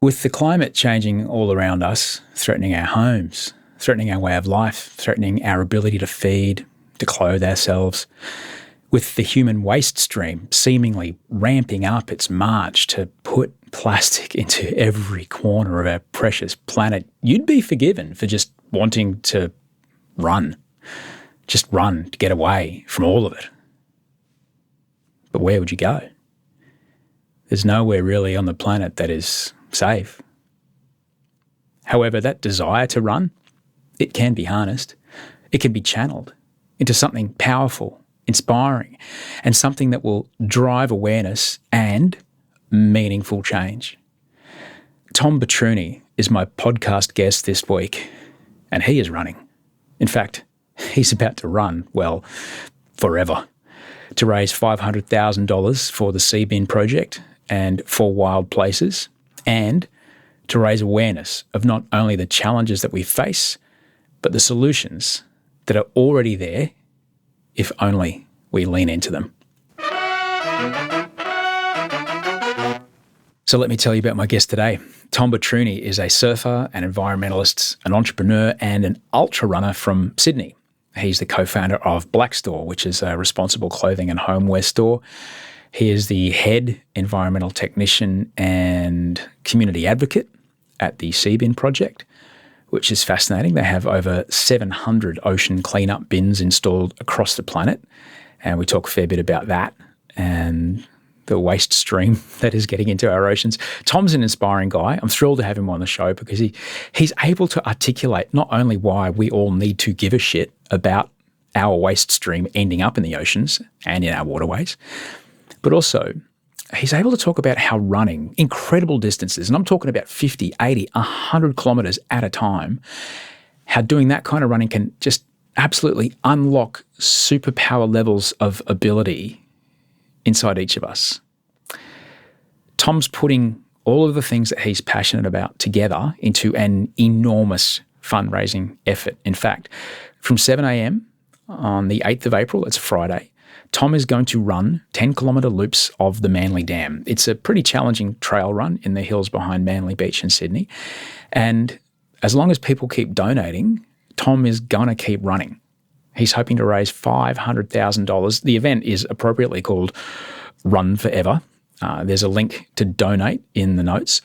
With the climate changing all around us, threatening our homes, threatening our way of life, threatening our ability to feed, to clothe ourselves, with the human waste stream seemingly ramping up its march to put plastic into every corner of our precious planet, you'd be forgiven for just wanting to run. Just run to get away from all of it. But where would you go? There's nowhere really on the planet that is safe. However, that desire to run, it can be harnessed. It can be channeled into something powerful, inspiring, and something that will drive awareness and meaningful change. Tom Batrouney is my podcast guest this week, and he is running. In fact, he's about to run, well, forever, to raise $500,000 for the Seabin Project and for wild places, and to raise awareness of not only the challenges that we face, but the solutions that are already there if only we lean into them. So let me tell you about my guest today. Tom Batrouney is a surfer, an environmentalist, an entrepreneur, and an ultra runner from Sydney. He's the co-founder of Blaek Store, which is a responsible clothing and homeware store. He is the head environmental technician and community advocate at the Seabin Project, which is fascinating. They have over 700 ocean cleanup bins installed across the planet, and we talk a fair bit about that and the waste stream that is getting into our oceans. Tom's an inspiring guy. I'm thrilled to have him on the show because he's able to articulate not only why we all need to give a shit about our waste stream ending up in the oceans and in our waterways, but also he's able to talk about how running incredible distances, and I'm talking about 50, 80, 100 kilometres at a time, how doing that kind of running can just absolutely unlock superpower levels of ability inside each of us. Tom's putting all of the things that he's passionate about together into an enormous fundraising effort. In fact, from 7 a.m. on the 8th of April, it's a Friday, Tom is going to run 10-kilometre loops of the Manly Dam. It's a pretty challenging trail run in the hills behind Manly Beach in Sydney. And as long as people keep donating, Tom is going to keep running. He's hoping to raise $500,000. The event is appropriately called Run Forever. There's a link to donate in the notes.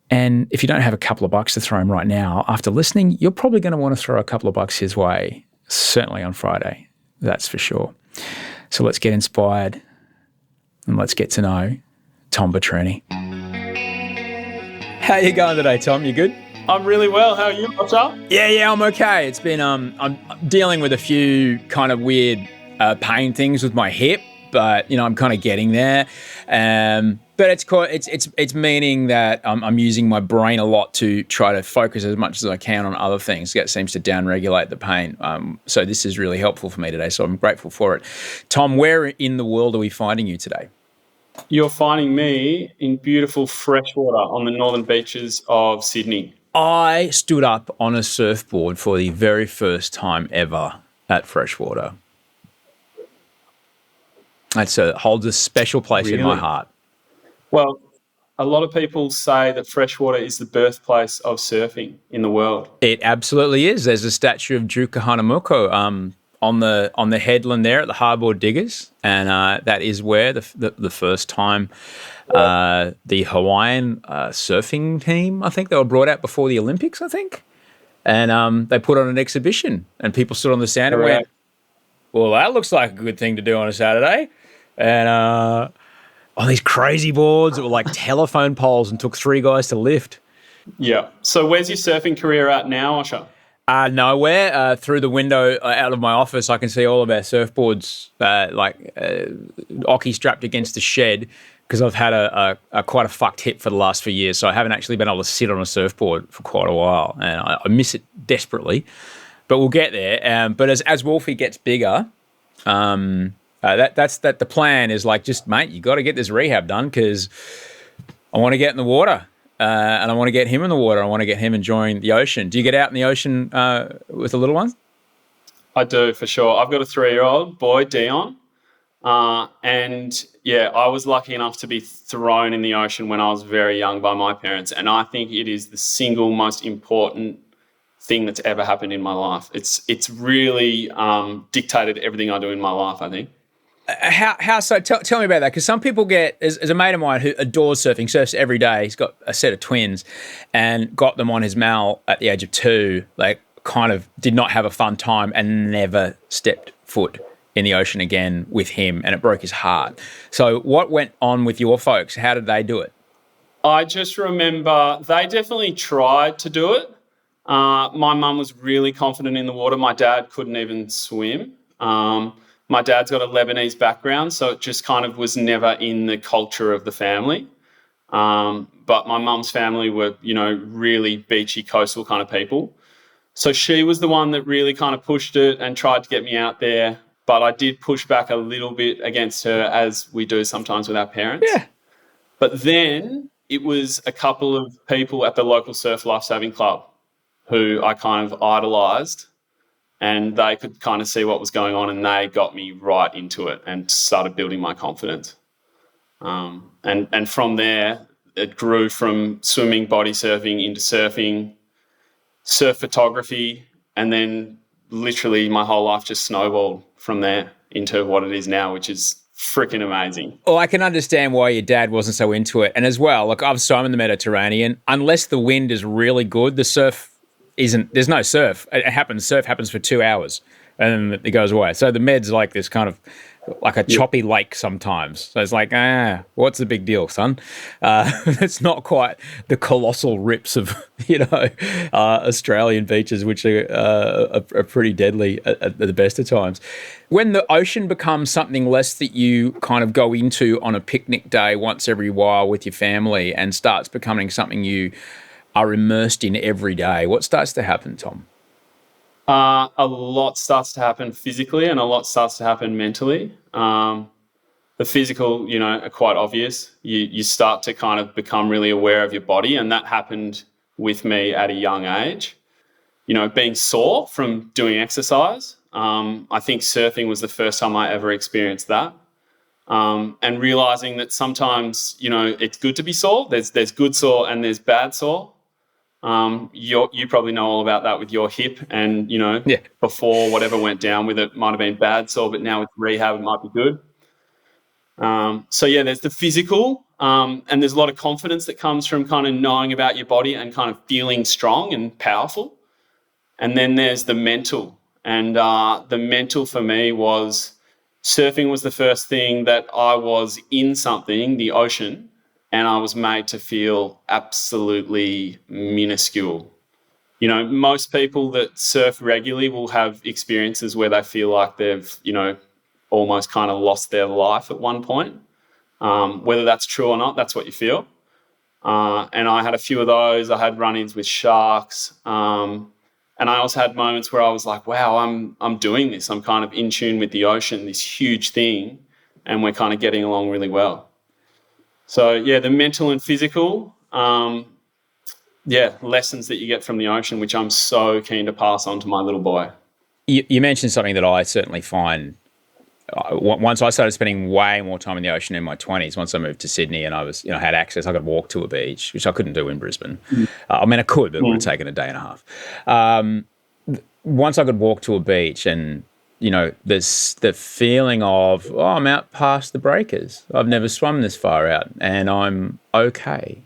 And if you don't have a couple of bucks to throw him right now, after listening, you're probably going to want to throw a couple of bucks his way, certainly on Friday, that's for sure. So let's get inspired and let's get to know Tom Batrouney. How you going today, Tom? You good? I'm really well. How are you? What's up? Yeah, I'm okay. It's been I'm dealing with a few kind of weird pain things with my hip, but I'm kind of getting there. But it's meaning that I'm using my brain a lot to try to focus as much as I can on other things. That seems to downregulate the pain. So this is really helpful for me today. So I'm grateful for it. Tom, where in the world are we finding you today? You're finding me in beautiful freshwater on the northern beaches of Sydney. I stood up on a surfboard for the very first time ever at freshwater. It holds a special place in my heart. Well, a lot of people say that freshwater is the birthplace of surfing in the world. It absolutely is. There's a statue of Juka Hanamoko on the headland there at the Harbour Diggers, and that is where the first time the Hawaiian surfing team, I think they were brought out before the Olympics, I think, and they put on an exhibition, and people stood on the sand and went, well, that looks like a good thing to do on a Saturday. And on these crazy boards that were like telephone poles and took 3 guys to lift. Yeah. So where's your surfing career at now, Osher? Nowhere. Through the window out of my office, I can see all of our surfboards ocky strapped against the shed because I've had a quite a fucked hip for the last few years. So I haven't actually been able to sit on a surfboard for quite a while. And I miss it desperately. But we'll get there. But as Wolfie gets bigger, that's the plan is like, just, mate, you got to get this rehab done because I want to get in the water. And I want to get him in the water. I want to get him enjoying the ocean. Do you get out in the ocean with the little ones? I do, for sure. I've got a 3-year-old boy, Dion. And yeah, I was lucky enough to be thrown in the ocean when I was very young by my parents. And I think it is the single most important thing that's ever happened in my life. It's really dictated everything I do in my life, I think. How so? Tell me about that, because some people get, as a mate of mine who adores surfing, surfs every day. He's got a set of twins, and got them on his mal at the age of 2. Like, kind of did not have a fun time and never stepped foot in the ocean again with him, and it broke his heart. So, what went on with your folks? How did they do it? I just remember they definitely tried to do it. My mum was really confident in the water. My dad couldn't even swim. My dad's got a Lebanese background, so it just kind of was never in the culture of the family. But my mum's family were, really beachy, coastal kind of people. So she was the one that really kind of pushed it and tried to get me out there. But I did push back a little bit against her, as we do sometimes with our parents. Yeah. But then it was a couple of people at the local surf lifesaving club who I kind of idolised, and they could kind of see what was going on, and they got me right into it and started building my confidence. And from there, it grew from swimming, body surfing into surfing, surf photography, and then literally my whole life just snowballed from there into what it is now, which is freaking amazing. Well, I can understand why your dad wasn't so into it. And as well, look, I've swum in the Mediterranean. Unless the wind is really good, the surf there's no surf. Surf happens for 2 hours and then it goes away. So the Med's like this kind of, like a choppy lake sometimes. So it's like, what's the big deal, son? It's not quite the colossal rips of, Australian beaches, which are pretty deadly at the best of times. When the ocean becomes something less that you kind of go into on a picnic day once every while with your family and starts becoming something you are immersed in every day, what starts to happen, Tom? A lot starts to happen physically and a lot starts to happen mentally. The physical, are quite obvious. You start to kind of become really aware of your body, and that happened with me at a young age. Being sore from doing exercise. I think surfing was the first time I ever experienced that. And realising that sometimes, it's good to be sore. There's good sore and there's bad sore. You probably know all about that with your hip, and before whatever went down with it might have been bad sore, but now with rehab it might be good. There's the physical, and there's a lot of confidence that comes from kind of knowing about your body and kind of feeling strong and powerful. And then there's the mental, and the mental for me was surfing was the first thing that I was in something, the ocean, and I was made to feel absolutely minuscule. Most people that surf regularly will have experiences where they feel like they've, almost kind of lost their life at one point. Whether that's true or not, that's what you feel. And I had a few of those. I had run-ins with sharks. And I also had moments where I was like, wow, I'm doing this. I'm kind of in tune with the ocean, this huge thing, and we're kind of getting along really well. So, the mental and physical, lessons that you get from the ocean, which I'm so keen to pass on to my little boy. You mentioned something that I certainly find, once I started spending way more time in the ocean in my 20s, once I moved to Sydney and I was, had access, I could walk to a beach, which I couldn't do in Brisbane. I could, but it would have taken a day and a half. Once I could walk to a beach and, there's the feeling of, I'm out past the breakers. I've never swum this far out and I'm okay.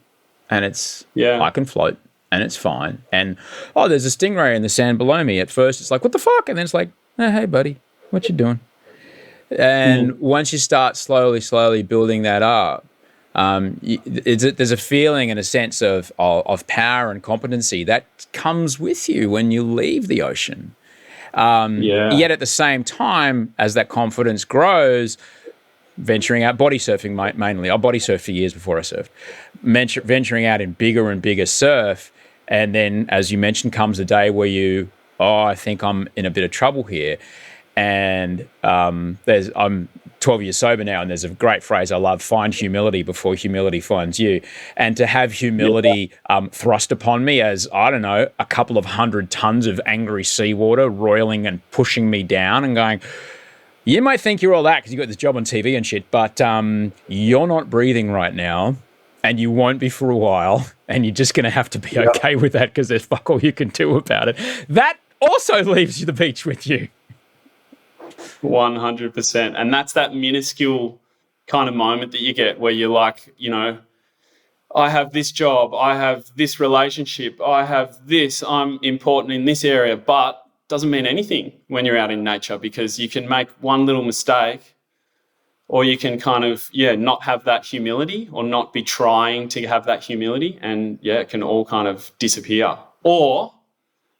And I can float and it's fine. And, there's a stingray in the sand below me. At first it's like, what the fuck? And then it's like, hey, buddy, what you doing? And once you start slowly building that up, there's a feeling and a sense of power and competency that comes with you when you leave the ocean. Yet at the same time, as that confidence grows, venturing out, body surfing mainly. I body surfed for years before I surfed. Venturing out in bigger and bigger surf, and then, as you mentioned, comes a day where I think I'm in a bit of trouble here. And I'm 12 years sober now, and there's a great phrase I love: find humility before humility finds you. And to have humility thrust upon me as, I don't know, a couple of 100 tons of angry seawater roiling and pushing me down and going, You might think you're all that because you got this job on TV and shit, but you're not breathing right now, and you won't be for a while, and you're just going to have to be okay with that because there's fuck all you can do about it. That also leaves you the beach with you. 100%. And that's that minuscule kind of moment that you get where you're like, you know, I have this job, I have this relationship, I have this, I'm important in this area, but doesn't mean anything when you're out in nature, because you can make one little mistake, or you can kind of, not have that humility, or not be trying to have that humility, and it can all kind of disappear. Or,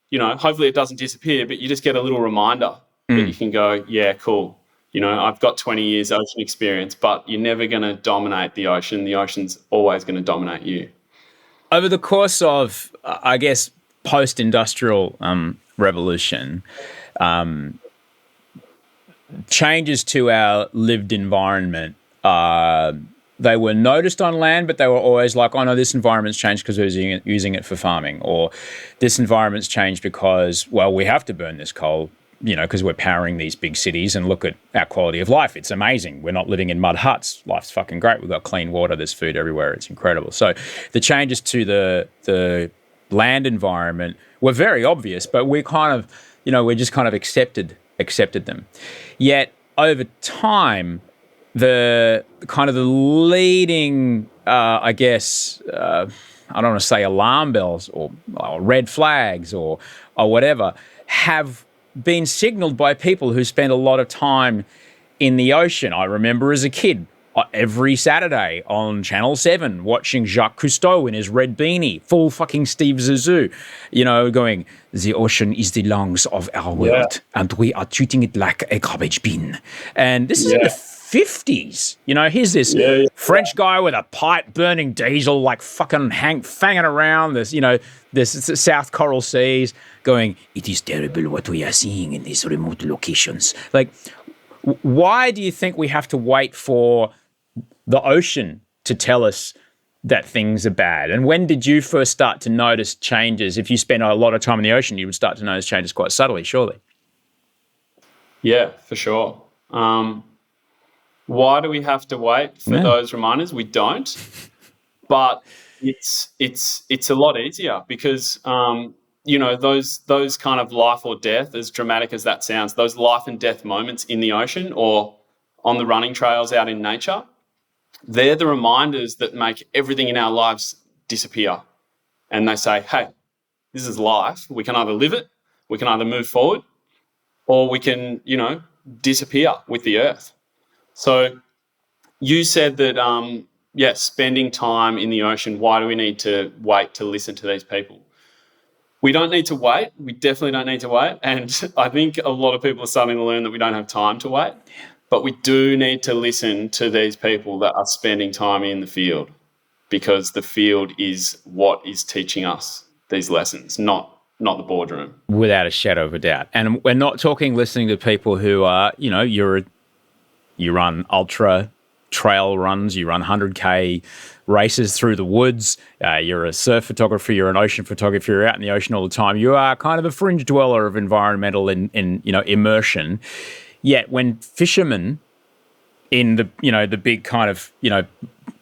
you know, hopefully it doesn't disappear, but you just get a little reminder that you can go, yeah, cool. You know, I've got 20 years ocean experience, but you're never going to dominate the ocean. The ocean's always going to dominate you. Over the course of, I guess, post-industrial revolution, changes to our lived environment, they were noticed on land, but they were always like, oh no, this environment's changed because we're using it for farming, or this environment's changed because, well, we have to burn this coal, you know, because we're powering these big cities, and look at our quality of life. It's amazing. We're not living in mud huts. Life's fucking great. We've got clean water. There's food everywhere. It's incredible. So the changes to the land environment were very obvious, but we kind of, you know, we just kind of accepted them. Yet over time, the kind of the leading, I guess, I don't want to say alarm bells or red flags or whatever, have been signaled by people who spend a lot of time in the ocean. I remember as a kid, every Saturday on Channel 7, watching Jacques Cousteau in his red beanie, full fucking Steve Zissou, you know, going, the ocean is the lungs of our world, and we are treating it like a garbage bin. And this is in the 50s. You know, here's this French guy with a pipe burning diesel, like fucking fanging around this, you know, this South Coral Seas, going, it is terrible what we are seeing in these remote locations. Like, why do you think we have to wait for the ocean to tell us that things are bad? And when did you first start to notice changes? If you spend a lot of time in the ocean, you would start to notice changes quite subtly, surely. Yeah, for sure. Why do we have to wait for those reminders? We don't, but it's a lot easier because you know, those kind of life or death, as dramatic as that sounds, those life and death moments in the ocean or on the running trails out in nature, they're the reminders that make everything in our lives disappear. And they say, hey, this is life. We can either live it, we can either move forward, or we can, you know, disappear with the earth. So you said that, spending time in the ocean, why do we need to wait to listen to these people? We don't need to wait. We definitely don't need to wait. And I think a lot of people are starting to learn that we don't have time to wait. But we do need to listen to these people that are spending time in the field, because the field is what is teaching us these lessons, not the boardroom. Without a shadow of a doubt. And we're not talking listening to people who are, you know, you run ultra trail runs, you run 100K races through the woods, you're a surf photographer, you're an ocean photographer, you're out in the ocean all the time. You are kind of a fringe dweller of environmental in you know, immersion. Yet when fishermen in the, you know, the big kind of, you know,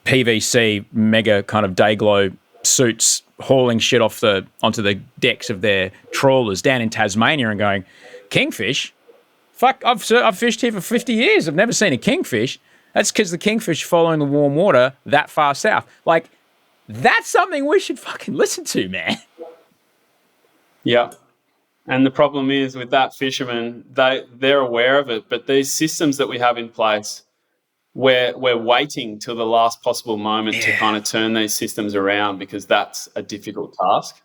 PVC mega kind of day glow suits hauling shit onto the decks of their trawlers down in Tasmania and going, kingfish? Fuck, I've fished here for 50 years. I've never seen a kingfish. That's because the kingfish following the warm water that far south. Like, that's something we should fucking listen to, man. Yeah. And the problem is with that fisherman, they're aware of it, but these systems that we have in place, we're waiting till the last possible moment to kind of turn these systems around, because that's a difficult task.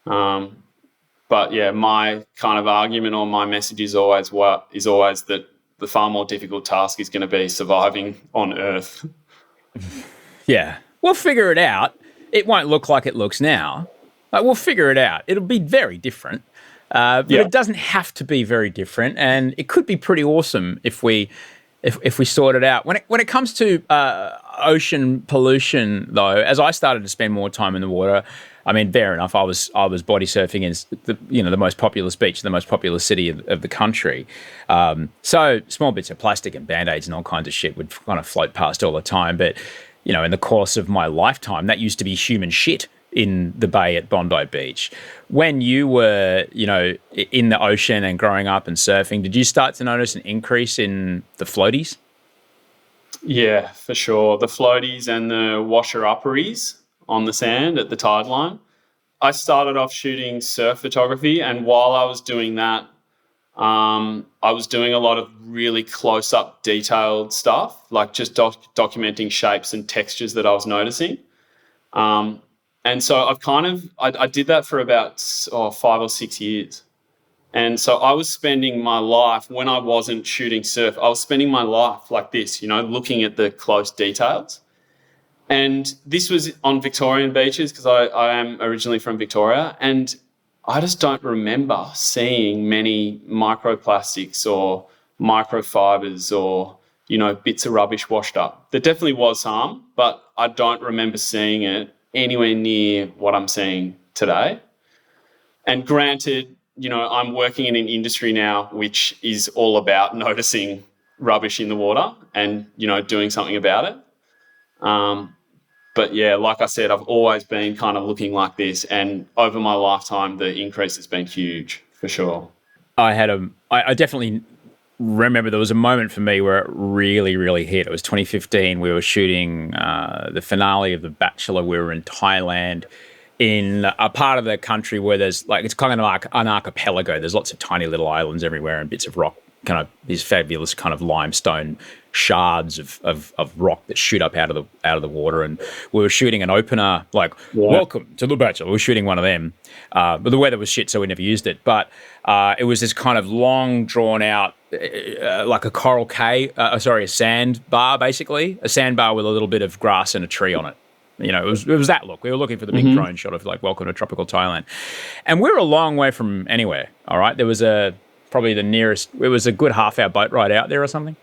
But yeah, my kind of argument or my message is always that the far more difficult task is going to be surviving on Earth. Yeah. We'll figure it out. It won't look like it looks now. Like, we'll figure it out. It'll be very different. But it doesn't have to be very different. And it could be pretty awesome if we sort it out. When it comes to, ocean pollution, though, as I started to spend more time in the water, I mean, fair enough. I was body surfing in the most populous beach, the most populous city of the country. So small bits of plastic and band-aids and all kinds of shit would kind of float past all the time. But in the course of my lifetime, that used to be human shit in the bay at Bondi Beach. When you were, in the ocean and growing up and surfing, did you start to notice an increase in the floaties? Yeah, for sure. The floaties and the washer-upperies on the sand at the tide line. I started off shooting surf photography, and while I was doing that, I was doing a lot of really close-up detailed stuff, like just documenting shapes and textures that I was noticing. And so I did that for about 5 or 6 years. And so I was spending my life, when I wasn't shooting surf, I was spending my life like this, looking at the close details. And this was on Victorian beaches because I am originally from Victoria. And I just don't remember seeing many microplastics or microfibers or, bits of rubbish washed up. There definitely was some, but I don't remember seeing it anywhere near what I'm seeing today. And granted, I'm working in an industry now which is all about noticing rubbish in the water and, doing something about it. But yeah, like I said, I've always been kind of looking like this, and over my lifetime, the increase has been huge for sure. I definitely remember there was a moment for me where it really, really hit. It was 2015. We were shooting the finale of The Bachelor. We were in Thailand, in a part of the country where there's it's kind of like an archipelago. There's lots of tiny little islands everywhere and bits of rock, kind of these fabulous kind of limestone shards of rock that shoot up out of the water. And we were shooting an opener, welcome to The Bachelor. We were shooting one of them. But the weather was shit, so we never used it. But it was this kind of long, drawn out, like a coral cay, a sandbar, basically. A sandbar with a little bit of grass and a tree on it. It was that look. We were looking for the big drone shot of welcome to tropical Thailand. And we were a long way from anywhere, all right? There was probably the nearest, it was a good half-hour boat ride out there or something.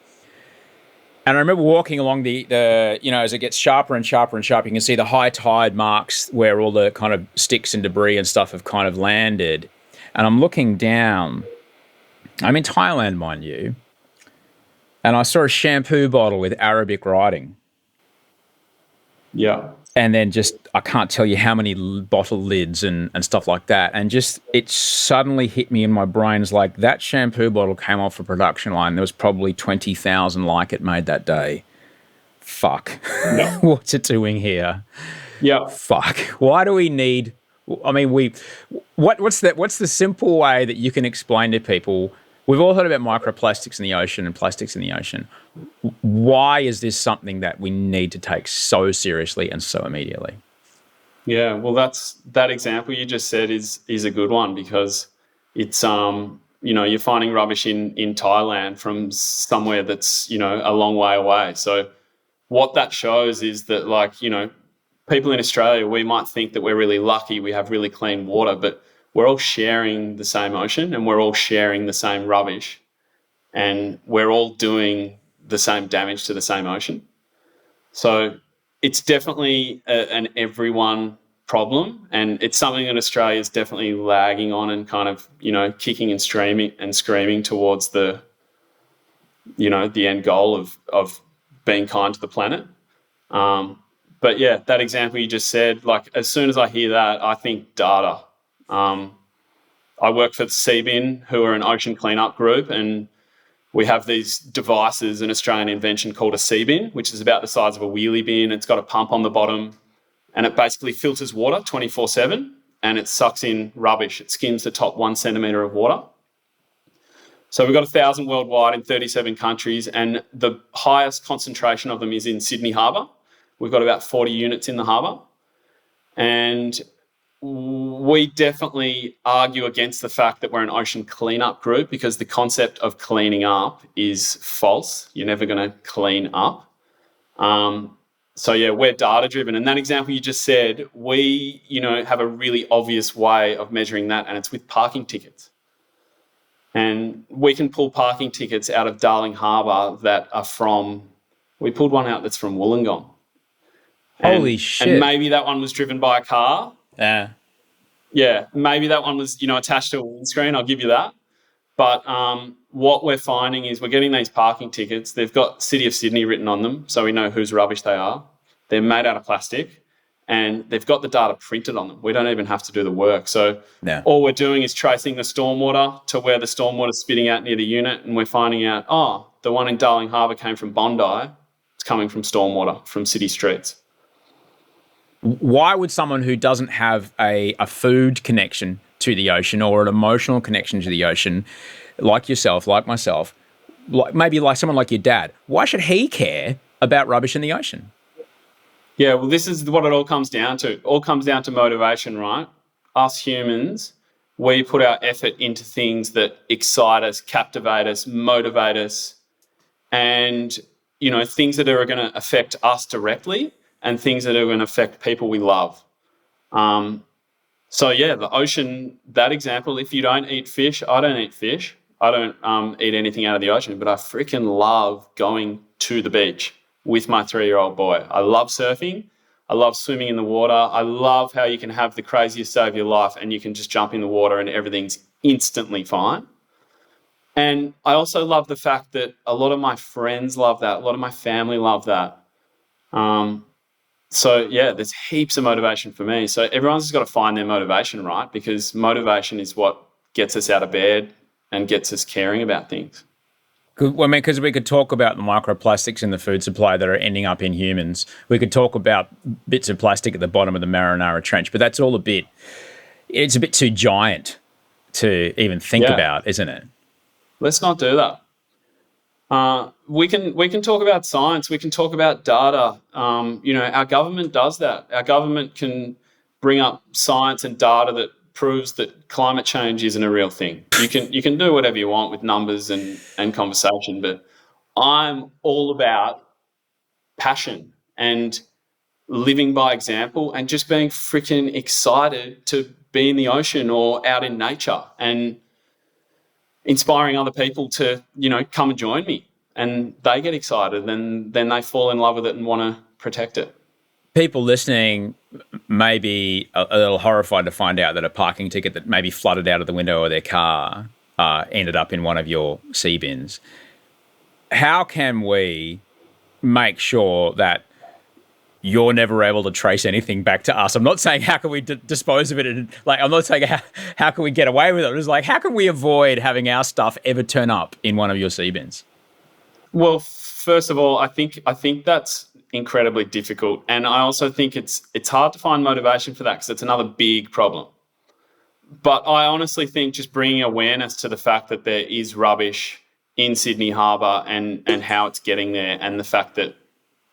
And I remember walking along the as it gets sharper and sharper and sharper, you can see the high tide marks where all the kind of sticks and debris and stuff have kind of landed. And I'm looking down. I'm in Thailand, mind you. And I saw a shampoo bottle with Arabic writing. Yeah. And then I can't tell you how many bottle lids and stuff like that. And it suddenly hit me in my brain as that shampoo bottle came off a production line. There was probably 20,000 like it made that day. Fuck. Yeah. What's it doing here? Yeah. Fuck. Why do we need, what's the simple way that you can explain to people? We've all heard about microplastics in the ocean and plastics in the ocean. Why is this something that we need to take so seriously and so immediately? Yeah, well, that example you just said is a good one because it's you're finding rubbish in Thailand from somewhere that's a long way away. So what that shows is that people in Australia, we might think that we're really lucky, we have really clean water, but we're all sharing the same ocean and we're all sharing the same rubbish and we're all doing the same damage to the same ocean. So it's definitely an everyone problem, and it's something that Australia is definitely lagging on and kind of, kicking and screaming towards the end goal of being kind to the planet. But yeah, that example you just said, as soon as I hear that, I think data. I work for Seabin, who are an ocean cleanup group, and we have these devices, an Australian invention called a Seabin, which is about the size of a wheelie bin. It's got a pump on the bottom, and it basically filters water 24/7, and it sucks in rubbish. It skims the top 1 centimetre of water. So we've got 1,000 worldwide in 37 countries, and the highest concentration of them is in Sydney Harbour. We've got about 40 units in the harbour. And we definitely argue against the fact that we're an ocean cleanup group because the concept of cleaning up is false. You're never going to clean up. So yeah, we're data driven. And that example you just said, we, have a really obvious way of measuring that, and it's with parking tickets. And we can pull parking tickets out of Darling Harbour that are we pulled one out that's from Wollongong. Holy And shit. maybe that one was driven by a car. Yeah. Yeah, maybe that one was, attached to a windscreen. I'll give you that. But what we're finding is we're getting these parking tickets. They've got City of Sydney written on them, so we know whose rubbish they are. They're made out of plastic, and they've got the data printed on them. We don't even have to do the work. So all we're doing is tracing the stormwater to where the stormwater's spitting out near the unit, and we're finding out, the one in Darling Harbour came from Bondi. It's coming from stormwater from city streets. Why would someone who doesn't have a food connection to the ocean or an emotional connection to the ocean, like yourself, like myself, maybe like someone like your dad, why should he care about rubbish in the ocean? Yeah, well, this is what it all comes down to. It all comes down to motivation, right? Us humans, we put our effort into things that excite us, captivate us, motivate us, and, things that are going to affect us directly and things that are going to affect people we love. So, yeah, the ocean, that example, if you don't eat fish, I don't eat fish. I don't eat anything out of the ocean, but I freaking love going to the beach with my 3-year-old boy. I love surfing. I love swimming in the water. I love how you can have the craziest day of your life and you can just jump in the water and everything's instantly fine. And I also love the fact that a lot of my friends love that. A lot of my family love that. So, yeah, there's heaps of motivation for me. So everyone's just got to find their motivation, right? Because motivation is what gets us out of bed and gets us caring about things. Because we could talk about the microplastics in the food supply that are ending up in humans. We could talk about bits of plastic at the bottom of the Marinara Trench, but that's all it's a bit too giant to even think about, isn't it? Let's not do that. We can talk about science. We can talk about data. Our government does that. Our government can bring up science and data that proves that climate change isn't a real thing. You can do whatever you want with numbers and conversation, but I'm all about passion and living by example and just being freaking excited to be in the ocean or out in nature and inspiring other people to, come and join me. And they get excited and then they fall in love with it and want to protect it. People listening may be a little horrified to find out that a parking ticket that maybe flooded out of the window of their car ended up in one of your sea bins. How can we make sure that you're never able to trace anything back to us? I'm not saying how can we dispose of it, and I'm not saying how can we get away with it. It's like, how can we avoid having our stuff ever turn up in one of your sea bins? Well, first of all, I think that's incredibly difficult, and I also think it's hard to find motivation for that because it's another big problem. But I honestly think just bringing awareness to the fact that there is rubbish in Sydney Harbour and how it's getting there, and the fact that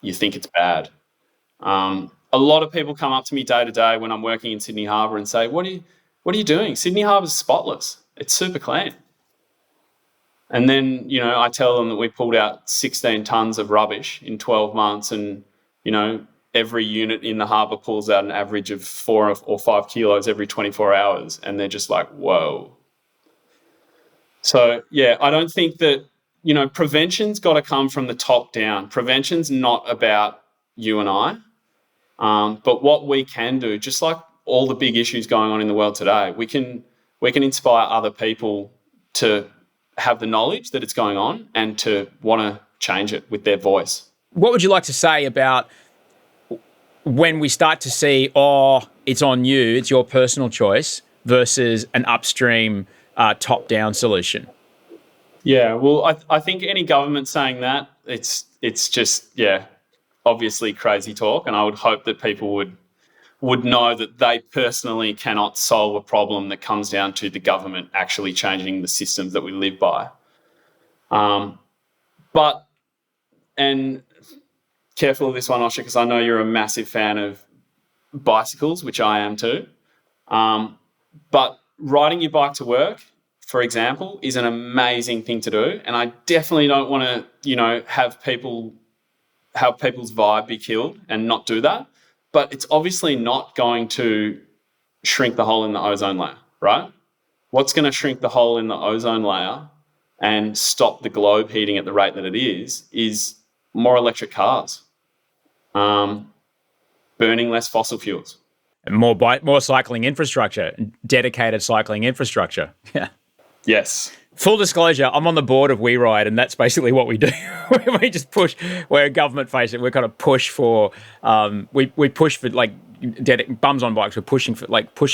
you think it's bad. A lot of people come up to me day to day when I'm working in Sydney Harbour and say, "What are you doing? Sydney Harbour's spotless. It's super clean." And then, I tell them that we pulled out 16 tonnes of rubbish in 12 months and, every unit in the harbour pulls out an average of 4 or 5 kilos every 24 hours. And they're just like, whoa. So, yeah, I don't think that, prevention's got to come from the top down. Prevention's not about you and I. But what we can do, just like all the big issues going on in the world today, we can inspire other people to have the knowledge that it's going on and to want to change it with their voice. What would you like to say about when we start to see, it's on you, it's your personal choice versus an upstream top-down solution? Yeah, well, I think any government saying that, it's just, obviously crazy talk, and I would hope that people would know that they personally cannot solve a problem that comes down to the government actually changing the systems that we live by. And careful of this one, Osher, because I know you're a massive fan of bicycles, which I am too. But riding your bike to work, for example, is an amazing thing to do. And I definitely don't want to, have people's vibe be killed and not do that. But it's obviously not going to shrink the hole in the ozone layer, right? What's going to shrink the hole in the ozone layer and stop the globe heating at the rate that it is more electric cars. burning less fossil fuels. And more cycling infrastructure, dedicated cycling infrastructure. Yeah. Yes. Full disclosure, I'm on the board of We Ride, and that's basically what we do. We just push. We're government facing. We kind of push for. We push for like bums on bikes. We're pushing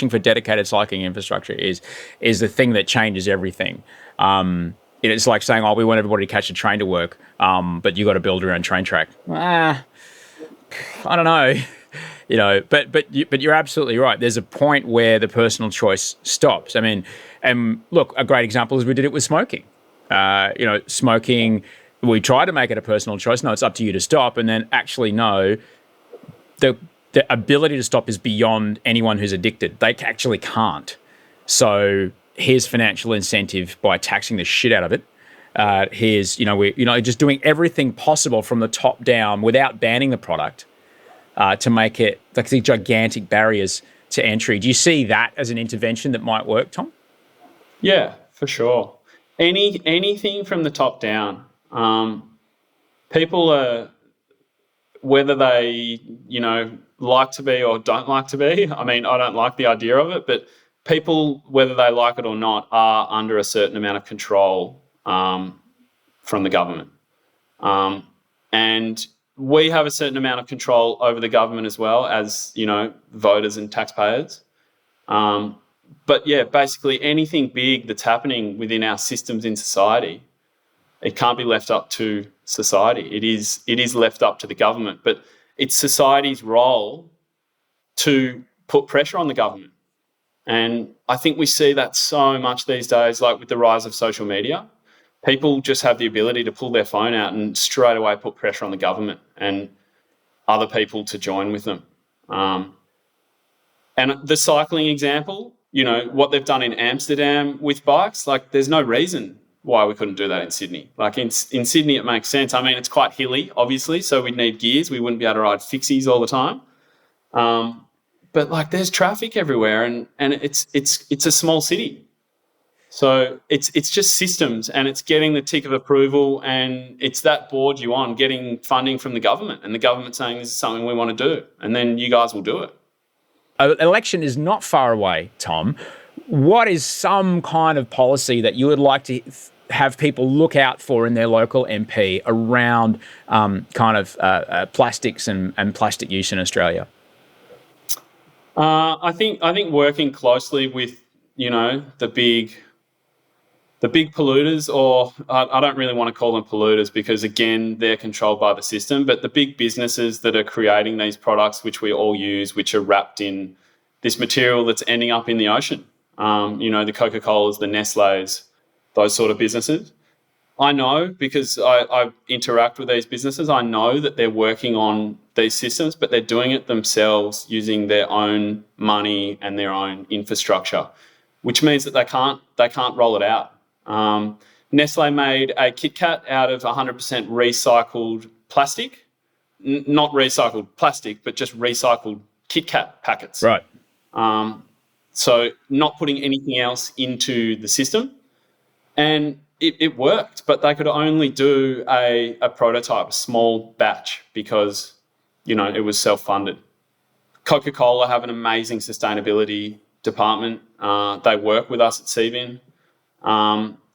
for dedicated cycling infrastructure is the thing that changes everything. It's like saying, "Oh, we want everybody to catch a train to work, but you got to build your own train track." I don't know. But you're absolutely right. There's a point where the personal choice stops. I mean, and look, a great example is we did it with smoking. Smoking, we try to make it a personal choice. No, it's up to you to stop. And then actually, no, the ability to stop is beyond anyone who's addicted. They actually can't. So here's financial incentive by taxing the shit out of it. Here's, just doing everything possible from the top down without banning the product. To make it like the gigantic barriers to entry. Do you see that as an intervention that might work, Tom? Yeah, for sure. Anything from the top down. People are, whether they, like to be or don't like to be. I mean, I don't like the idea of it, but people, whether they like it or not, are under a certain amount of control from the government. And we have a certain amount of control over the government as well as, voters and taxpayers. But yeah, basically anything big that's happening within our systems in society, it can't be left up to society. It is left up to the government, but it's society's role to put pressure on the government. And I think we see that so much these days, like with the rise of social media. People just have the ability to pull their phone out and straight away put pressure on the government and other people to join with them. And the cycling example, what they've done in Amsterdam with bikes, like there's no reason why we couldn't do that in Sydney. Like in Sydney, it makes sense. I mean, it's quite hilly, obviously, so we'd need gears. We wouldn't be able to ride fixies all the time. But like there's traffic everywhere and it's a small city. So it's just systems, and it's getting the tick of approval, and it's that board you're on, getting funding from the government, and the government saying this is something we want to do, and then you guys will do it. Election is not far away, Tom. What is some kind of policy that you would like to have people look out for in their local MP around plastics and plastic use in Australia? I think working closely with the big polluters, or I don't really want to call them polluters because, again, they're controlled by the system, but the big businesses that are creating these products, which we all use, which are wrapped in this material that's ending up in the ocean, the Coca-Colas, the Nestles, those sort of businesses. I know because I interact with these businesses. I know that they're working on these systems, but they're doing it themselves using their own money and their own infrastructure, which means that they can't roll it out. Nestle made a Kit Kat out of 100% recycled plastic, not recycled plastic, but just recycled Kit Kat packets. Right. So not putting anything else into the system, and it worked, but they could only do a prototype, a small batch, because it was self-funded. Coca-Cola have an amazing sustainability department. They work with us at Seabin.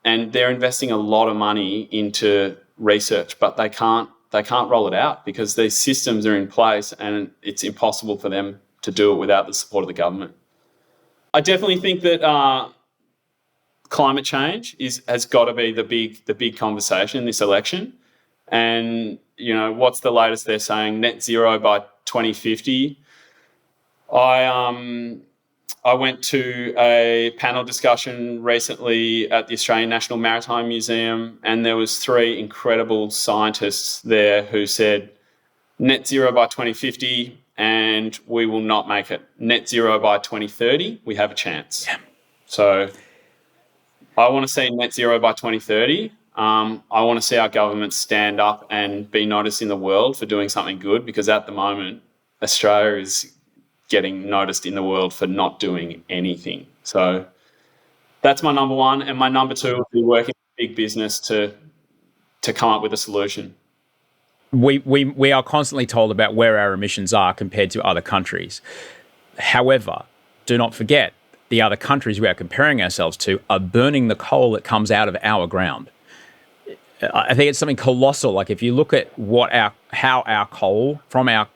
And they're investing a lot of money into research, but they can't roll it out because these systems are in place and it's impossible for them to do it without the support of the government. I definitely think that climate change has got to be the big conversation in this election. And what's the latest they're saying? Net zero by 2050. I went to a panel discussion recently at the Australian National Maritime Museum, and there was 3 incredible scientists there who said net zero by 2050 and we will not make it. Net zero by 2030, we have a chance. Yeah. So I want to see net zero by 2030. I want to see our government stand up and be noticed in the world for doing something good, because at the moment, Australia is getting noticed in the world for not doing anything. So that's my number one. And my number 2 would be working with big business to come up with a solution. we are constantly told about where our emissions are compared to other countries. However, do not forget the other countries we are comparing ourselves to are burning the coal that comes out of our ground. I think it's something colossal. Like if you look at how our coal from our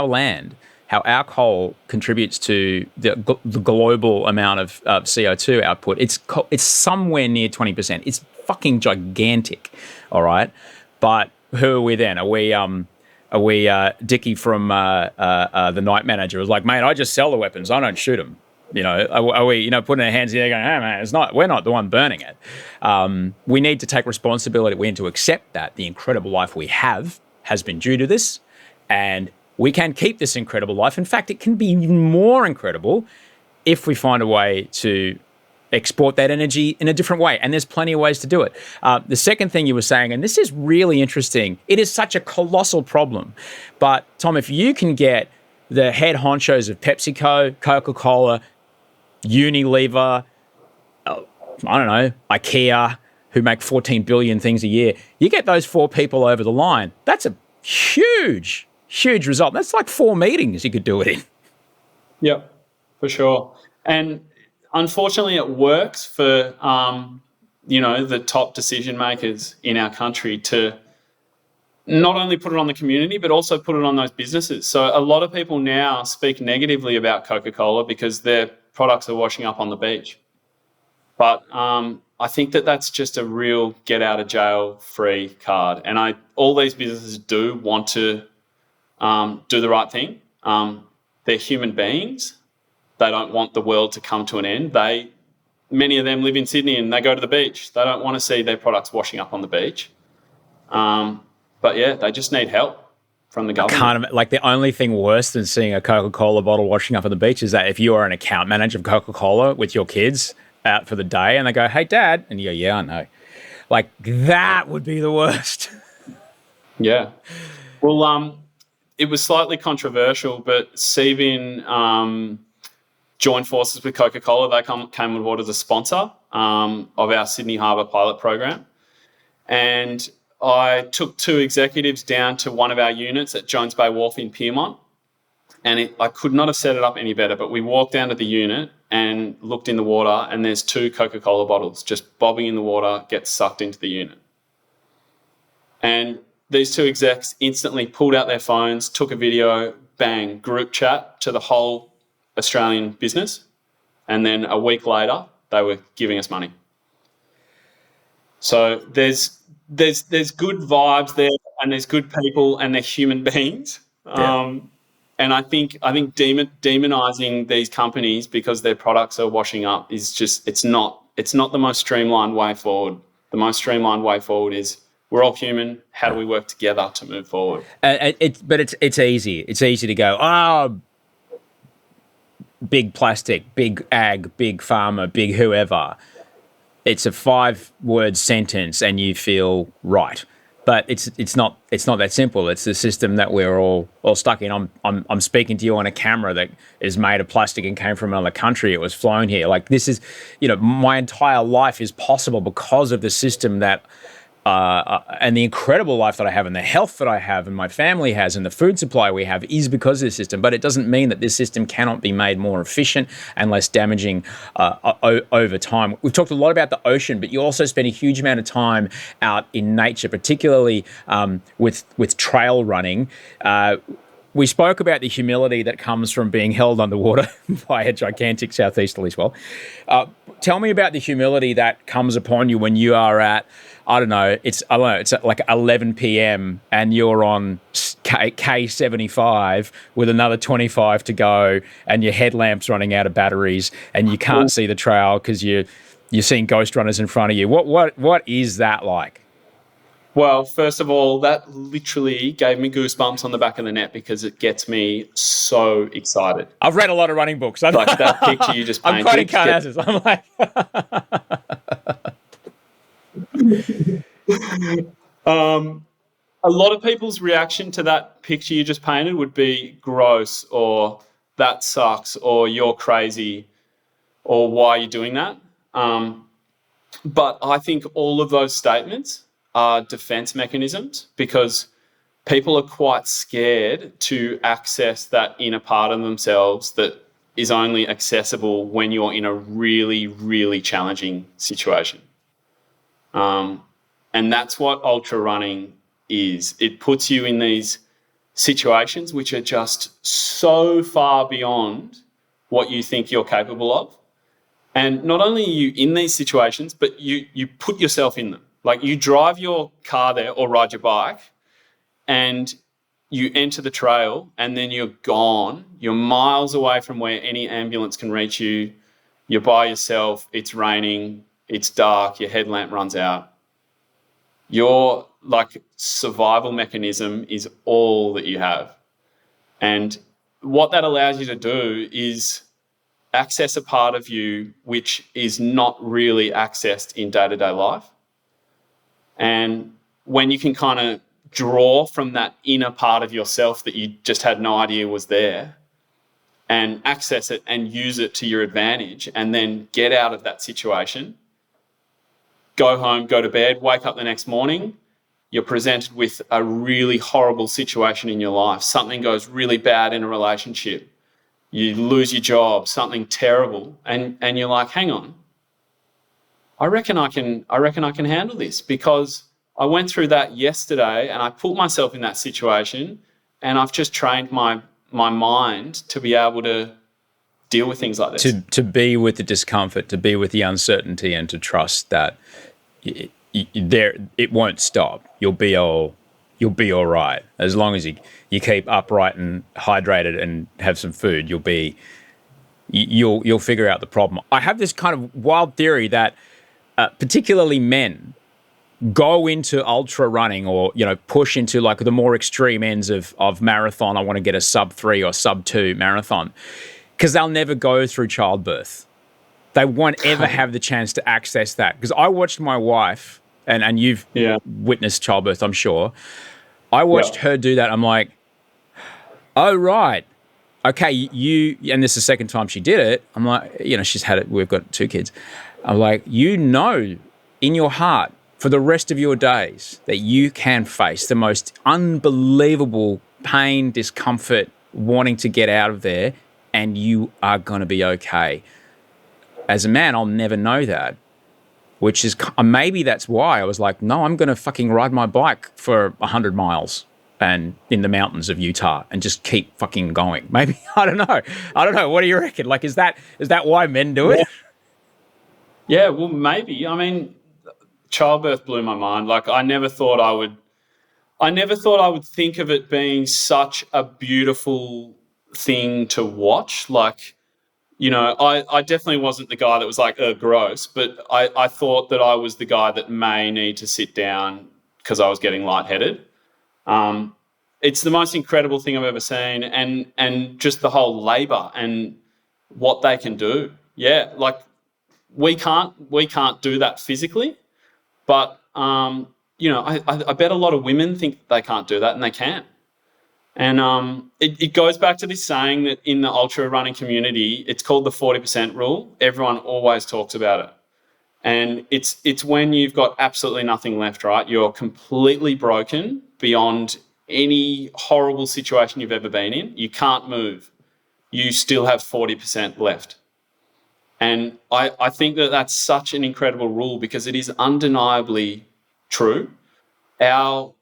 land, how our coal contributes to the global amount of CO2 output, it's somewhere near 20%. It's fucking gigantic. All right, but who are we then? Are we Dickie from the Night Manager? Was like, mate, I just sell the weapons. I don't shoot them. Are we, putting our hands in the air going, hey, man, we're not the one burning it. We need to take responsibility. We need to accept that the incredible life we have has been due to this, and we can keep this incredible life. In fact, it can be even more incredible if we find a way to export that energy in a different way. And there's plenty of ways to do it. The second thing you were saying, and this is really interesting, it is such a colossal problem. But Tom, if you can get the head honchos of PepsiCo, Coca-Cola, Unilever, I don't know, IKEA, who make 14 billion things a year, you get those 4 people over the line, that's a huge, huge result. That's like 4 meetings you could do it in. Yep, for sure. And unfortunately, it works for, the top decision makers in our country to not only put it on the community, but also put it on those businesses. So a lot of people now speak negatively about Coca-Cola because their products are washing up on the beach. But I think that's just a real get out of jail free card. And all these businesses do want to do the right thing. They're human beings. They don't want the world to come to an end. Many of them live in Sydney and they go to the beach. They don't want to see their products washing up on the beach. But yeah, they just need help from the government. Like the only thing worse than seeing a Coca-Cola bottle washing up on the beach is that if you are an account manager of Coca-Cola with your kids out for the day and they go, hey, Dad, and you go, yeah, I know. Like that would be the worst. Yeah. Well, it was slightly controversial, but Seabin joined forces with Coca-Cola. They came on board as a sponsor of our Sydney Harbour pilot program. And I took 2 executives down to one of our units at Jones Bay Wharf in Pyrmont. And I could not have set it up any better, but we walked down to the unit and looked in the water and there's 2 Coca-Cola bottles just bobbing in the water, get sucked into the unit. And these 2 execs instantly pulled out their phones, took a video, bang, group chat to the whole Australian business. And then a week later, they were giving us money. So there's good vibes there, and there's good people, and they're human beings. Yeah. And I think demonizing these companies because their products are washing up is just it's not the most streamlined way forward. The most streamlined way forward is we're all human. How do we work together to move forward? But it's easy. It's easy to go, big plastic, big ag, big pharma, big whoever. It's a 5-word sentence and you feel right. But it's not that simple. It's the system that we're all stuck in. I'm speaking to you on a camera that is made of plastic and came from another country. It was flown here. Like this is, my entire life is possible because of the system that and the incredible life that I have and the health that I have and my family has and the food supply we have is because of this system. But it doesn't mean that this system cannot be made more efficient and less damaging over time. We've talked a lot about the ocean, but you also spend a huge amount of time out in nature, particularly with trail running. We spoke about the humility that comes from being held underwater by a gigantic southeasterly swell. Tell me about the humility that comes upon you when you are at, it's at like 11 p.m. and you're on K75 with another 25 to go and your headlamp's running out of batteries and you can't see the trail because you're seeing ghost runners in front of you. What is that like? Well, first of all, that literally gave me goosebumps on the back of the neck because it gets me so excited. I've read a lot of running books. Like that picture you just painted. I'm quite cardiac. I'm like... a lot of people's reaction to that picture you just painted would be gross or that sucks or you're crazy or why are you doing that? But I think all of those statements are defense mechanisms, because people are quite scared to access that inner part of themselves that is only accessible when you're in a really, really challenging situation. And that's what ultra running is. It puts you in these situations which are just so far beyond what you think you're capable of. And not only are you in these situations, but you put yourself in them. Like, you drive your car there or ride your bike and you enter the trail, and then you're gone. You're miles away from where any ambulance can reach you. You're by yourself. It's raining. It's dark. Your headlamp runs out. Your survival mechanism is all that you have. And what that allows you to do is access a part of you which is not really accessed in day-to-day life. And when you can kind of draw from that inner part of yourself that you just had no idea was there and access it and use it to your advantage, and then get out of that situation, go home, go to bed, wake up the next morning, you're presented with a really horrible situation in your life. Something goes really bad in a relationship. You lose your job, something terrible, and you're like, hang on, I reckon I can handle this, because I went through that yesterday and I put myself in that situation, and I've just trained my mind to be able to deal with things like this. To be with the discomfort, to be with the uncertainty, and to trust that it won't stop. You'll be all right as long as you keep upright and hydrated and have some food. You'll figure out the problem. I have this kind of wild theory that particularly men go into ultra running, or push into like the more extreme ends of marathon. I want to get a sub 3 or sub 2 marathon, because they'll never go through childbirth. They won't ever have the chance to access that. Because I watched my wife, and you've witnessed childbirth, I'm sure. I watched her do that. I'm like, oh, right. Okay, and this is the second time she did it. I'm like, she's had it. We've got 2 kids. I'm like, in your heart for the rest of your days that you can face the most unbelievable pain, discomfort, wanting to get out of there, and you are going to be okay. As a man, I'll never know that, which is maybe that's why I was like, no, I'm going to fucking ride my bike for 100 miles and in the mountains of Utah and just keep fucking going. Maybe, I don't know. What do you reckon? Like, is that why men do it? Yeah, well, maybe. I mean, childbirth blew my mind. Like, I never thought I would think of it being such a beautiful thing to watch. Like, I definitely wasn't the guy that was like, gross, but I thought that I was the guy that may need to sit down because I was getting lightheaded. It's the most incredible thing I've ever seen, and just the whole labour and what they can do. Yeah, like, we can't do that physically, but I bet a lot of women think that they can't do that, and they can. And it goes back to this saying that in the ultra running community, it's called the 40% rule. Everyone always talks about it. And it's when you've got absolutely nothing left, right? You're completely broken beyond any horrible situation you've ever been in. You can't move. You still have 40% left. And I think that that's such an incredible rule, because it is undeniably true. Our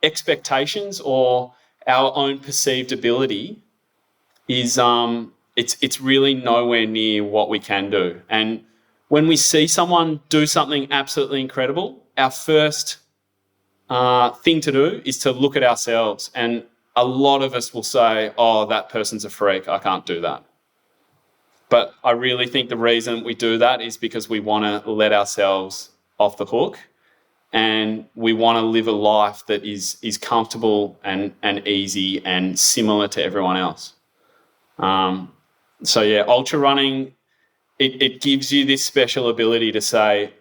expectations or our own perceived ability is it's really nowhere near what we can do. And when we see someone do something absolutely incredible, our first thing to do is to look at ourselves, and a lot of us will say, oh, that person's a freak, I can't do that. But I really think the reason we do that is because we want to let ourselves off the hook, and we want to live a life that is comfortable and easy and similar to everyone else. So yeah, ultra running, it gives you this special ability to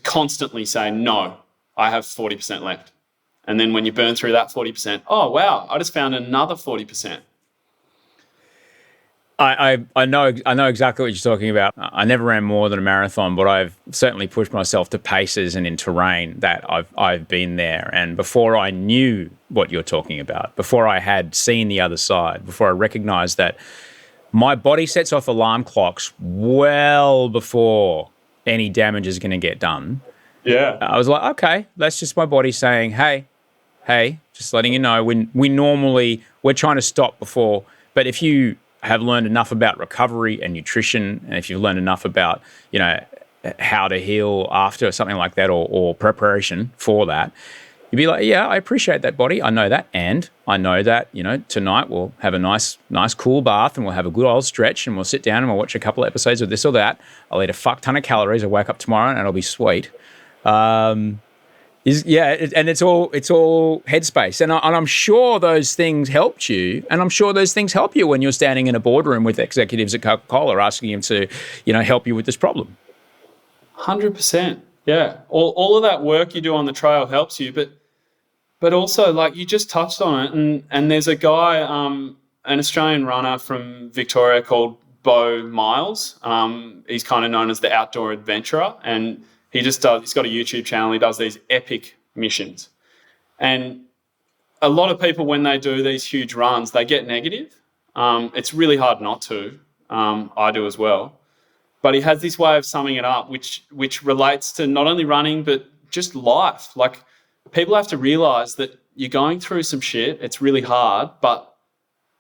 constantly say, no, I have 40% left. And then when you burn through that 40%, oh, wow, I just found another 40%. I know exactly what you're talking about. I never ran more than a marathon, but I've certainly pushed myself to paces and in terrain that I've been there. And before I knew what you're talking about, before I had seen the other side, before I recognized that my body sets off alarm clocks well before any damage is going to get done. Yeah. I was like, okay, that's just my body saying, hey, just letting you know we're trying to stop before. But if you have learned enough about recovery and nutrition, and if you've learned enough about, how to heal after something like that, or preparation for that, you'd be like, yeah, I appreciate that, body. I know that. And I know that, tonight we'll have a nice cool bath and we'll have a good old stretch and we'll sit down and we'll watch a couple of episodes of this or that. I'll eat a fuck ton of calories. I'll wake up tomorrow and it'll be sweet. And it's all headspace, and I'm sure those things helped you, and I'm sure those things help you when you're standing in a boardroom with executives at Coca-Cola asking them to, help you with this problem. 100%. Yeah, all of that work you do on the trail helps you, but also, like, you just touched on it, and there's a guy, an Australian runner from Victoria called Bo Miles. He's kind of known as the outdoor adventurer, and he's got a YouTube channel. He does these epic missions. And a lot of people, when they do these huge runs, they get negative. It's really hard not to. I do as well. But he has this way of summing it up, which relates to not only running, but just life. Like, people have to realise that you're going through some shit. It's really hard, but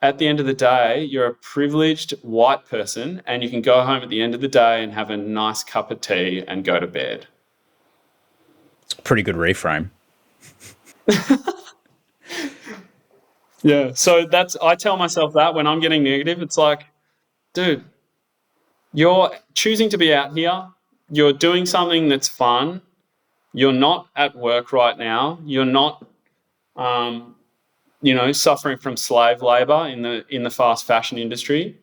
at the end of the day, you're a privileged white person, and you can go home at the end of the day and have a nice cup of tea and go to bed. It's a pretty good reframe. Yeah. So I tell myself that when I'm getting negative, it's like, dude, you're choosing to be out here. You're doing something that's fun. You're not at work right now. You're not, suffering from slave labor in the fast fashion industry.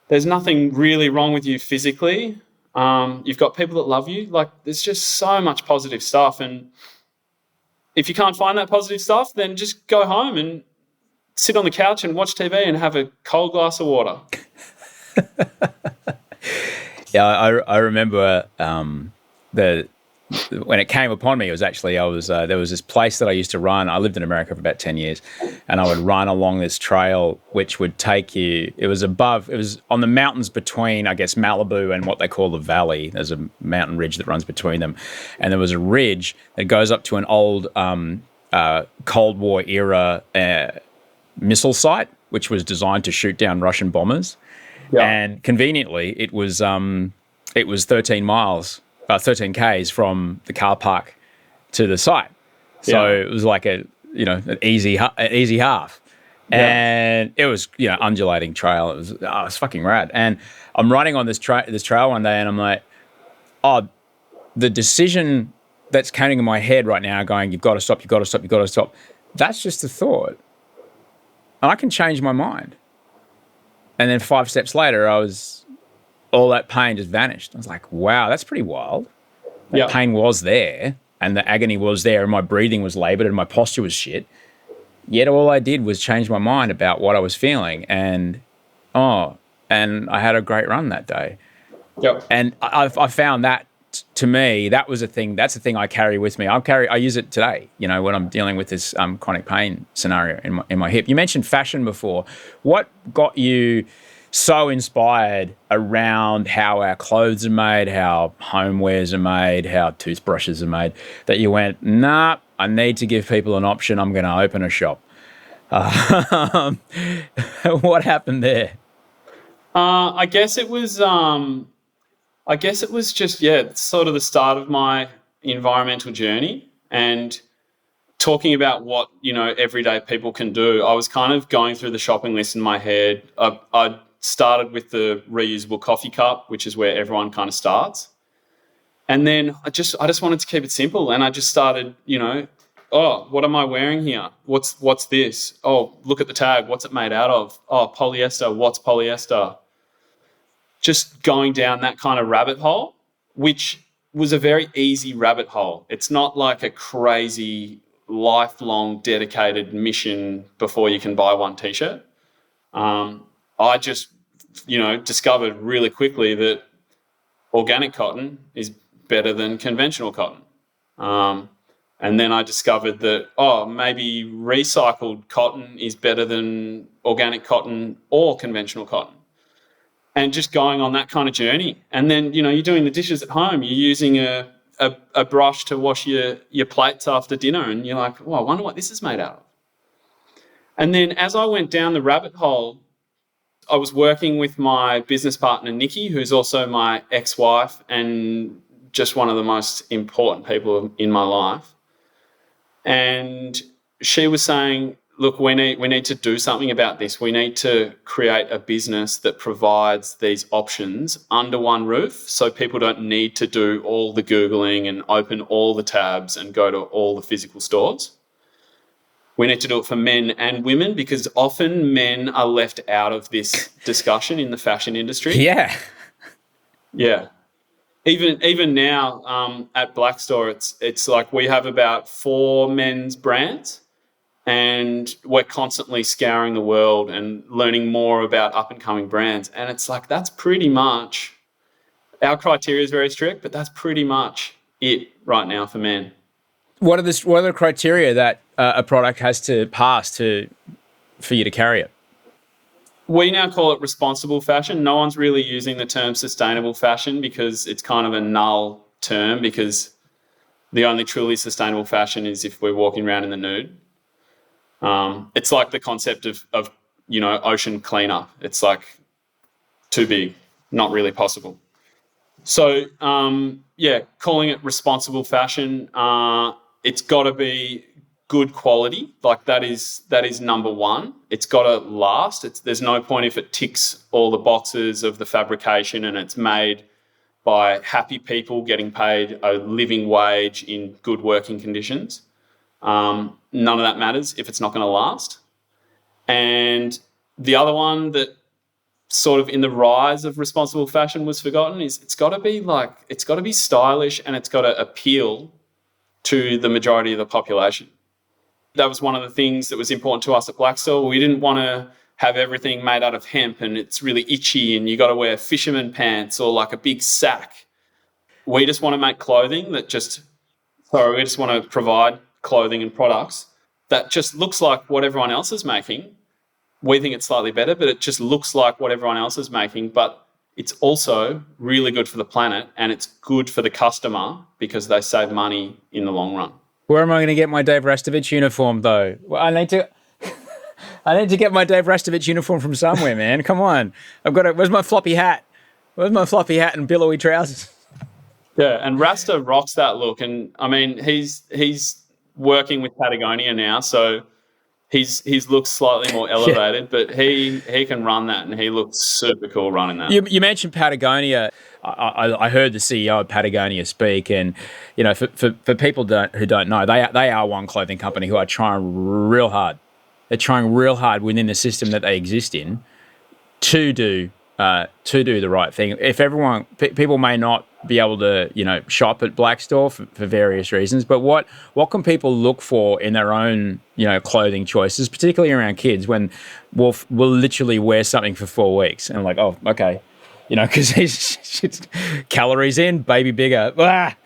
There's nothing really wrong with you physically. You've got people that love you. Like, there's just so much positive stuff. And if you can't find that positive stuff, then just go home and sit on the couch and watch TV and have a cold glass of water. Yeah, I remember when it came upon me, it was actually there was this place that I used to run. I lived in America for about 10 years, and I would run along this trail which would take you. It was on the mountains between, I guess, Malibu and what they call the valley. There's a mountain ridge that runs between them, and there was a ridge that goes up to an old Cold War era missile site, which was designed to shoot down Russian bombers. Yeah. And conveniently, it was 13 miles. 13 Ks from the car park to the site. So It was like an easy half. Yeah. And it was, undulating trail. It was fucking rad. And I'm running on this trail one day, and I'm like, the decision that's coming in my head right now going, you've got to stop, you've got to stop, you've got to stop. That's just a thought. And I can change my mind. And then 5 steps later, all that pain just vanished. I was like, wow, that's pretty wild. That pain was there, and the agony was there, and my breathing was laboured, and my posture was shit. Yet all I did was change my mind about what I was feeling, and I had a great run that day. Yep. And I found that, to me, that was a thing. That's the thing I carry with me. I use it today, when I'm dealing with this chronic pain scenario in my hip. You mentioned fashion before. What got you so inspired around how our clothes are made, how homewares are made, how toothbrushes are made, that you went, nah, I need to give people an option. I'm going to open a shop. What happened there? I guess it was just, sort of the start of my environmental journey, and talking about what, everyday people can do. I was kind of going through the shopping list in my head. I started with the reusable coffee cup, which is where everyone kind of starts. And then I just wanted to keep it simple, and I just started, what am I wearing here? What's this? Oh, look at the tag. What's it made out of? Oh, polyester. What's polyester? Just going down that kind of rabbit hole, which was a very easy rabbit hole. It's not like a crazy, lifelong, dedicated mission before you can buy one T-shirt. I just, discovered really quickly that organic cotton is better than conventional cotton. And then I discovered that, maybe recycled cotton is better than organic cotton or conventional cotton. And just going on that kind of journey. And then, you're doing the dishes at home. You're using a brush to wash your plates after dinner, and you're like, I wonder what this is made out of. And then as I went down the rabbit hole, I was working with my business partner, Nikki, who's also my ex-wife and just one of the most important people in my life. And she was saying, look, we need to do something about this. We need to create a business that provides these options under one roof so people don't need to do all the Googling and open all the tabs and go to all the physical stores. We need to do it for men and women because often men are left out of this discussion in the fashion industry. Yeah. Yeah. Even now at Blaek Store, it's like we have about 4 men's brands, and we're constantly scouring the world and learning more about up-and-coming brands. And it's like that's pretty much – our criteria is very strict, but that's pretty much it right now for men. What are the criteria that a product has to pass for you to carry it? We now call it responsible fashion. No one's really using the term sustainable fashion because it's kind of a null term, because the only truly sustainable fashion is if we're walking around in the nude. It's like the concept of ocean cleanup. It's like too big, not really possible. So, calling it responsible fashion, it's got to be good quality. Like that is number one. It's got to last. There's no point if it ticks all the boxes of the fabrication and it's made by happy people getting paid a living wage in good working conditions. None of that matters if it's not going to last. And the other one that sort of in the rise of responsible fashion was forgotten is it's got to be stylish and it's got to appeal to the majority of the population. That was one of the things that was important to us at Blaek Store. We didn't want to have everything made out of hemp and it's really itchy and you got to wear fisherman pants or like a big sack. We just want to make clothing we just want to provide clothing and products that just looks like what everyone else is making. We think it's slightly better, but it just looks like what everyone else is making, but it's also really good for the planet and it's good for the customer because they save money in the long run. Where am I going to get my Dave Rastovich uniform, though? Well, I need to get my Dave Rastovich uniform from somewhere, man. Come on. Where's my floppy hat? Where's my floppy hat and billowy trousers? Yeah, and Rasta rocks that look. And, I mean, he's working with Patagonia now, so his looks slightly more elevated, but he can run that and he looks super cool running that. You mentioned Patagonia. I heard the CEO of Patagonia speak, and for people who don't know, they are one clothing company who are trying real hard. They're trying real hard within the system that they exist in to do the right thing. If people may not be able to shop at Blaek Store for various reasons, but what can people look for in their own clothing choices, particularly around kids, when we'll literally wear something for 4 weeks and like, oh, okay. Because it's calories in, baby bigger. Ah!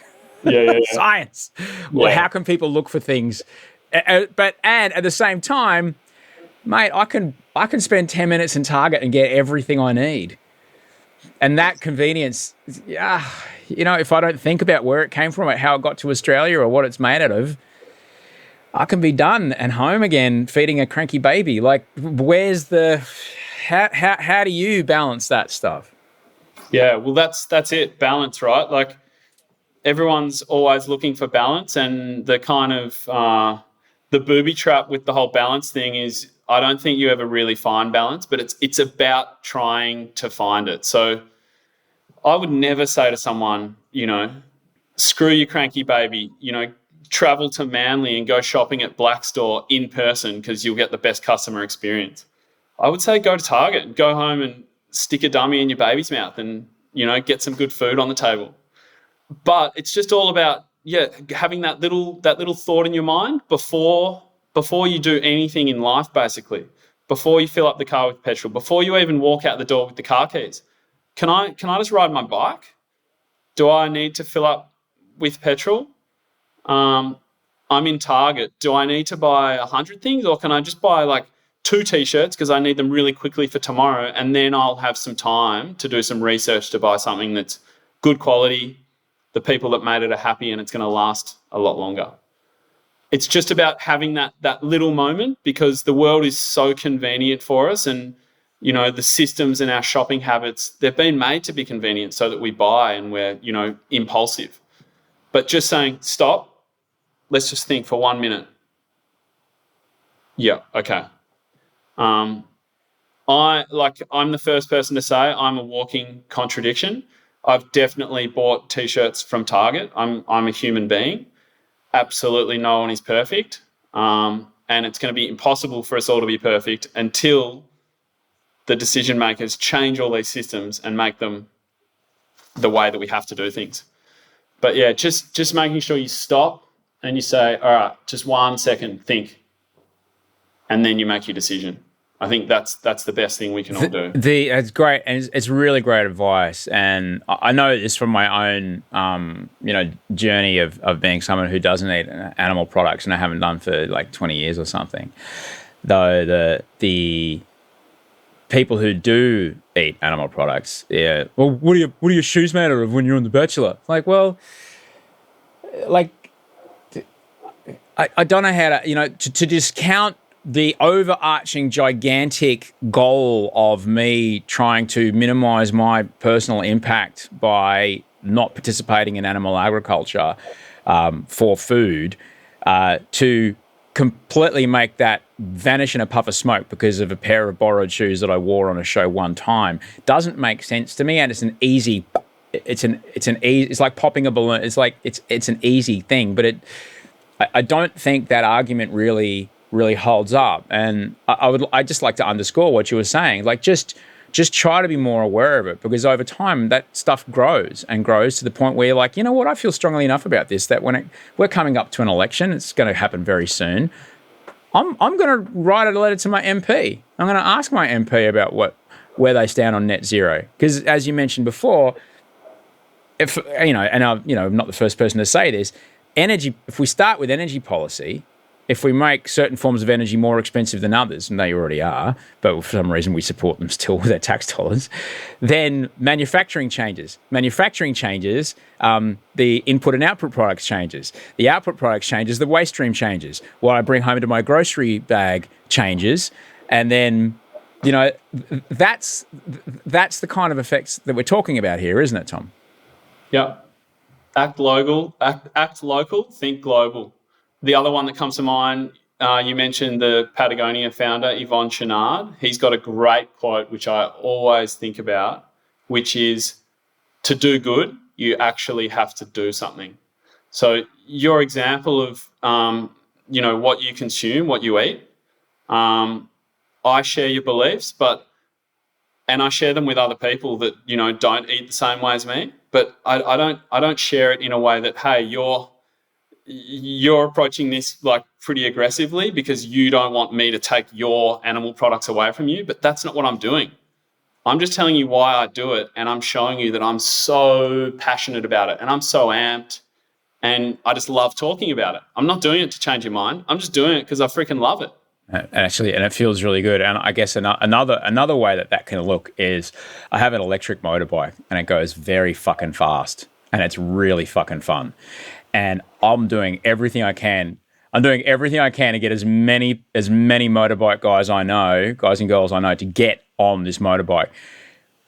Yeah. Science. Yeah. Well, how can people look for things? And at the same time, mate, I can spend 10 minutes in Target and get everything I need. And that convenience, if I don't think about where it came from, or how it got to Australia, or what it's made out of, I can be done and home again feeding a cranky baby. Like, where's how do you balance that stuff? Yeah, well, that's it, balance, right? Like everyone's always looking for balance, and the kind of the booby trap with the whole balance thing is I don't think you ever really find balance, but it's about trying to find it. So I would never say to someone, screw your cranky baby, travel to Manly and go shopping at Blaek Store in person because you'll get the best customer experience. I would say go to Target and go home and stick a dummy in your baby's mouth and, get some good food on the table. But it's just all about, having that little thought in your mind before you do anything in life, basically. before you fill up the car with petrol, before you even walk out the door with the car keys, can I just ride my bike? Do I need to fill up with petrol? I'm in Target. Do I need to buy 100 things, or can I just buy like 2 T-shirts because I need them really quickly for tomorrow, and then I'll have some time to do some research to buy something that's good quality, the people that made it are happy, and it's going to last a lot longer. It's just about having that little moment, because the world is so convenient for us, and the systems and our shopping habits, they've been made to be convenient so that we buy and we're impulsive. But just saying, stop, let's just think for 1 minute. Yeah, okay. I'm the first person to say I'm a walking contradiction. I've definitely bought T-shirts from Target. I'm a human being. Absolutely no one is perfect. And it's going to be impossible for us all to be perfect until the decision makers change all these systems and make them the way that we have to do things. But yeah, just making sure you stop and you say, all right, just 1 second, think, and then you make your decision. I think that's the best thing we can all do. It's great, and it's really great advice. And I know this from my own, journey of being someone who doesn't eat animal products, and I haven't done for like 20 years or something. Though the people who do eat animal products, yeah. Well, what are your shoes made of when you're on The Bachelor? Like, well, like I don't know how to discount the overarching gigantic goal of me trying to minimize my personal impact by not participating in animal agriculture for food, to completely make that vanish in a puff of smoke because of a pair of borrowed shoes that I wore on a show one time doesn't make sense to me. And it's like popping a balloon. It's like it's an easy thing, but I don't think that argument really holds up. And I just like to underscore what you were saying. Like, just try to be more aware of it, because over time that stuff grows and grows to the point where you're like, you know what, I feel strongly enough about this that when we're coming up to an election, it's going to happen very soon. I'm going to write a letter to my MP. I'm going to ask my MP about where they stand on net zero, because as you mentioned before, if and I'm not the first person to say this, energy. If we start with energy policy, if we make certain forms of energy more expensive than others, and they already are, but for some reason we support them still with their tax dollars, then manufacturing changes. The input and output products changes. The output products changes, the waste stream changes. What I bring home into my grocery bag changes. And then, that's the kind of effects that we're talking about here, isn't it, Tom? Yeah. Act local, think global. The other one that comes to mind, you mentioned the Patagonia founder, Yvon Chouinard. He's got a great quote, which I always think about, which is, to do good, you actually have to do something. So your example of, what you consume, what you eat, I share your beliefs, and I share them with other people that, don't eat the same way as me, but I don't share it in a way that, hey, you're approaching this like pretty aggressively because you don't want me to take your animal products away from you, but that's not what I'm doing. I'm just telling you why I do it, and I'm showing you that I'm so passionate about it and I'm so amped and I just love talking about it. I'm not doing it to change your mind. I'm just doing it because I freaking love it. And it feels really good. And I guess another way that can look is, I have an electric motorbike and it goes very fucking fast and it's really fucking fun. And I'm doing everything I can. I'm doing everything I can to get as many motorbike guys and girls I know to get on this motorbike.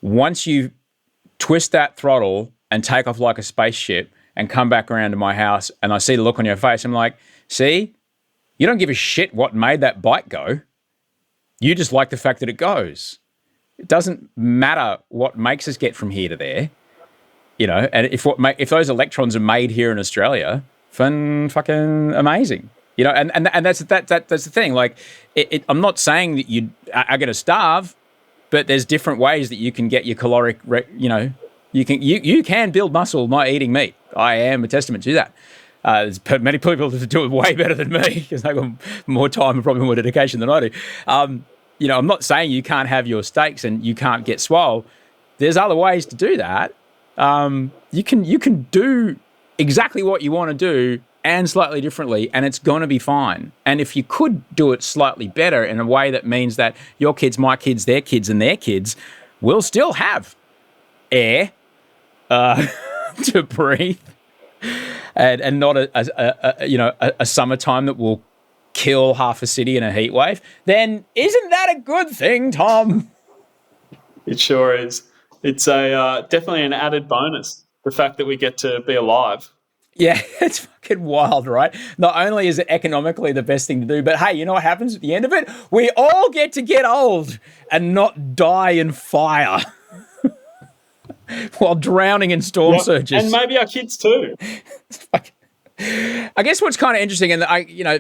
Once you twist that throttle and take off like a spaceship and come back around to my house and I see the look on your face, I'm like, see, you don't give a shit what made that bike go. You just like the fact that it goes. It doesn't matter what makes us get from here to there. And if those electrons are made here in Australia, fucking amazing. And that's the thing. Like, I'm not saying that you are going to starve, but there's different ways that you can get your caloric. You can build muscle by eating meat. I am a testament to that. There's many people that do it way better than me because they've got more time and probably more dedication than I do. I'm not saying you can't have your steaks and you can't get swole. There's other ways to do that. You can do exactly what you want to do and slightly differently, and it's going to be fine. And if you could do it slightly better in a way that means that your kids, my kids, their kids, and their kids will still have air to breathe, and not a summertime that will kill half a city in a heat wave, then isn't that a good thing, Tom? It sure is. It's a definitely an added bonus, the fact that we get to be alive. Yeah, it's fucking wild, right? Not only is it economically the best thing to do, but hey, you know what happens at the end of it? We all get old and not die in fire while drowning in storm surges. And maybe our kids too. I guess what's kind of interesting, and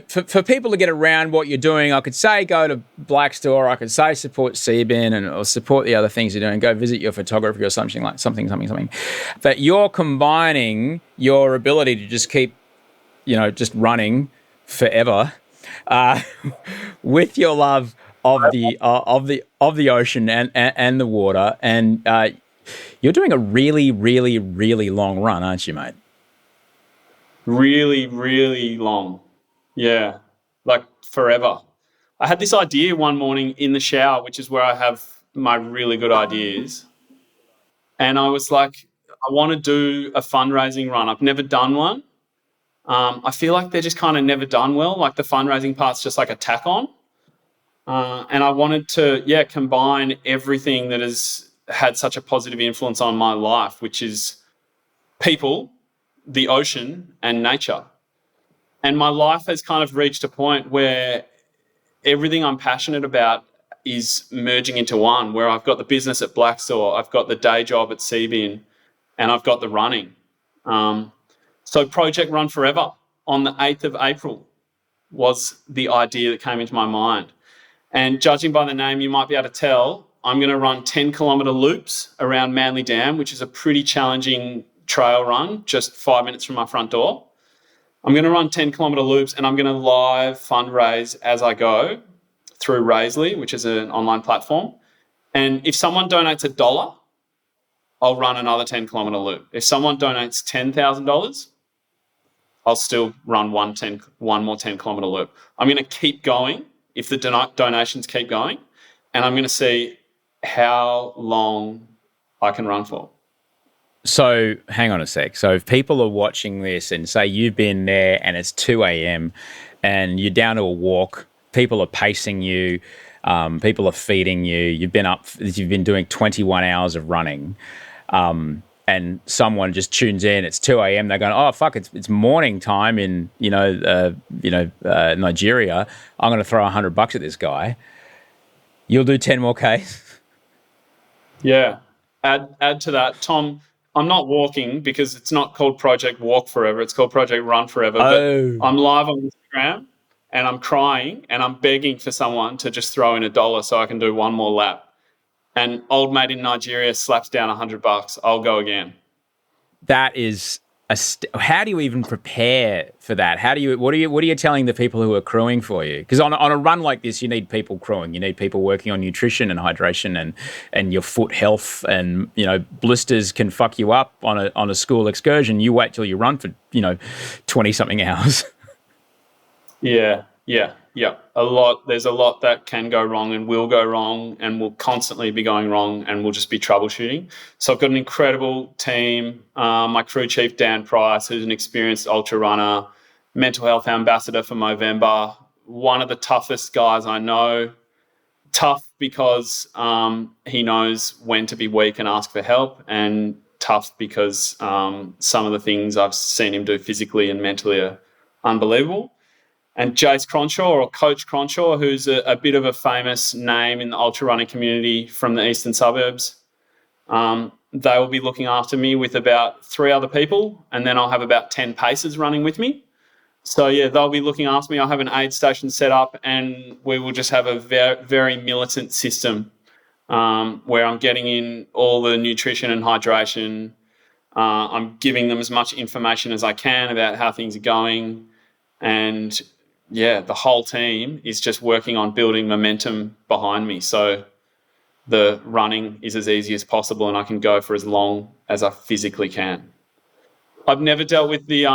for people to get around what you're doing, I could say go to Blaek Store, I could say support Seabin or support the other things you're doing, go visit your photography or something. But you're combining your ability to just keep, just running forever, with your love of the ocean and the water, and you're doing a really, really, really long run, aren't you, mate? Really, really long. Yeah, like forever. I had this idea one morning in the shower, which is where I have my really good ideas. And I was like, I want to do a fundraising run. I've never done one. I feel like they're just kind of never done well. Like the fundraising part's just like a tack on. And I wanted to, combine everything that has had such a positive influence on my life, which is people, the ocean, and nature. And my life has kind of reached a point where everything I'm passionate about is merging into one, where I've got the business at Blaek Store, I've got the day job at Seabin, and I've got the running. So Project Run Forever on the 8th of April was the idea that came into my mind. And judging by the name, you might be able to tell, I'm going to run 10-kilometre loops around Manly Dam, which is a pretty challenging trail run, just 5 minutes from my front door. I'm going to run 10-kilometre loops, and I'm going to live fundraise as I go through Raisley, which is an online platform. And if someone donates $1, I'll run another 10-kilometre loop. If someone donates $10,000, I'll still run one more 10-kilometre loop. I'm going to keep going if the donations keep going, and I'm going to see how long I can run for. So hang on a sec. So if people are watching this and say you've been there and it's 2 a.m. and you're down to a walk, people are pacing you, people are feeding you, you've been doing 21 hours of running, and someone just tunes in, it's 2 a.m. They're going, oh fuck, it's morning time in Nigeria. I'm going to throw $100 at this guy. You'll do 10 more Ks. Yeah. Add to that, Tom. I'm not walking because it's not called Project Walk Forever. It's called Project Run Forever. Oh. But I'm live on Instagram and I'm crying and I'm begging for someone to just throw in $1 so I can do one more lap. And old mate in Nigeria slaps down $100. I'll go again. That is how do you even prepare for that? What are you telling the people who are crewing for you? Because on a run like this, you need people crewing. You need people working on nutrition and hydration and your foot health. And blisters can fuck you up on a school excursion. You wait till you run for 20 something hours. Yeah. There's a lot that can go wrong and will go wrong and will constantly be going wrong, and we'll just be troubleshooting. So I've got an incredible team. My crew chief, Dan Price, who's an experienced ultra runner, mental health ambassador for Movember, one of the toughest guys I know. Tough because he knows when to be weak and ask for help, and tough because some of the things I've seen him do physically and mentally are unbelievable. And Jace Cronshaw, or Coach Cronshaw, who's a bit of a famous name in the ultra running community from the eastern suburbs. They will be looking after me with about 3 other people, and then I'll have about 10 pacers running with me. So, they'll be looking after me. I'll have an aid station set up, and we will just have a very, very militant system where I'm getting in all the nutrition and hydration. I'm giving them as much information as I can about how things are going, and the whole team is just working on building momentum behind me. So the running is as easy as possible and I can go for as long as I physically can. I've never dealt with the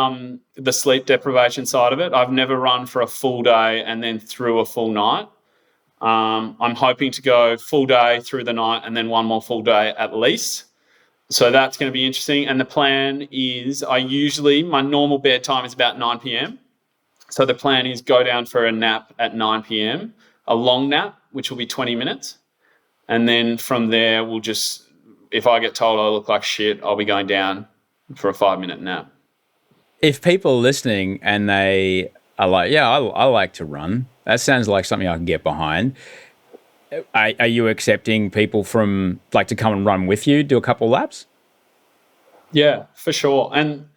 sleep deprivation side of it. I've never run for a full day and then through a full night. I'm hoping to go full day through the night and then one more full day at least. So that's going to be interesting. And the plan is my normal bedtime is about 9 p.m. So the plan is go down for a nap at 9 p.m., a long nap, which will be 20 minutes. And then from there, if I get told I look like shit, I'll be going down for a 5-minute nap. If people are listening and they are like, yeah, I like to run, that sounds like something I can get behind. Are you accepting people to come and run with you, do a couple of laps? Yeah, for sure. And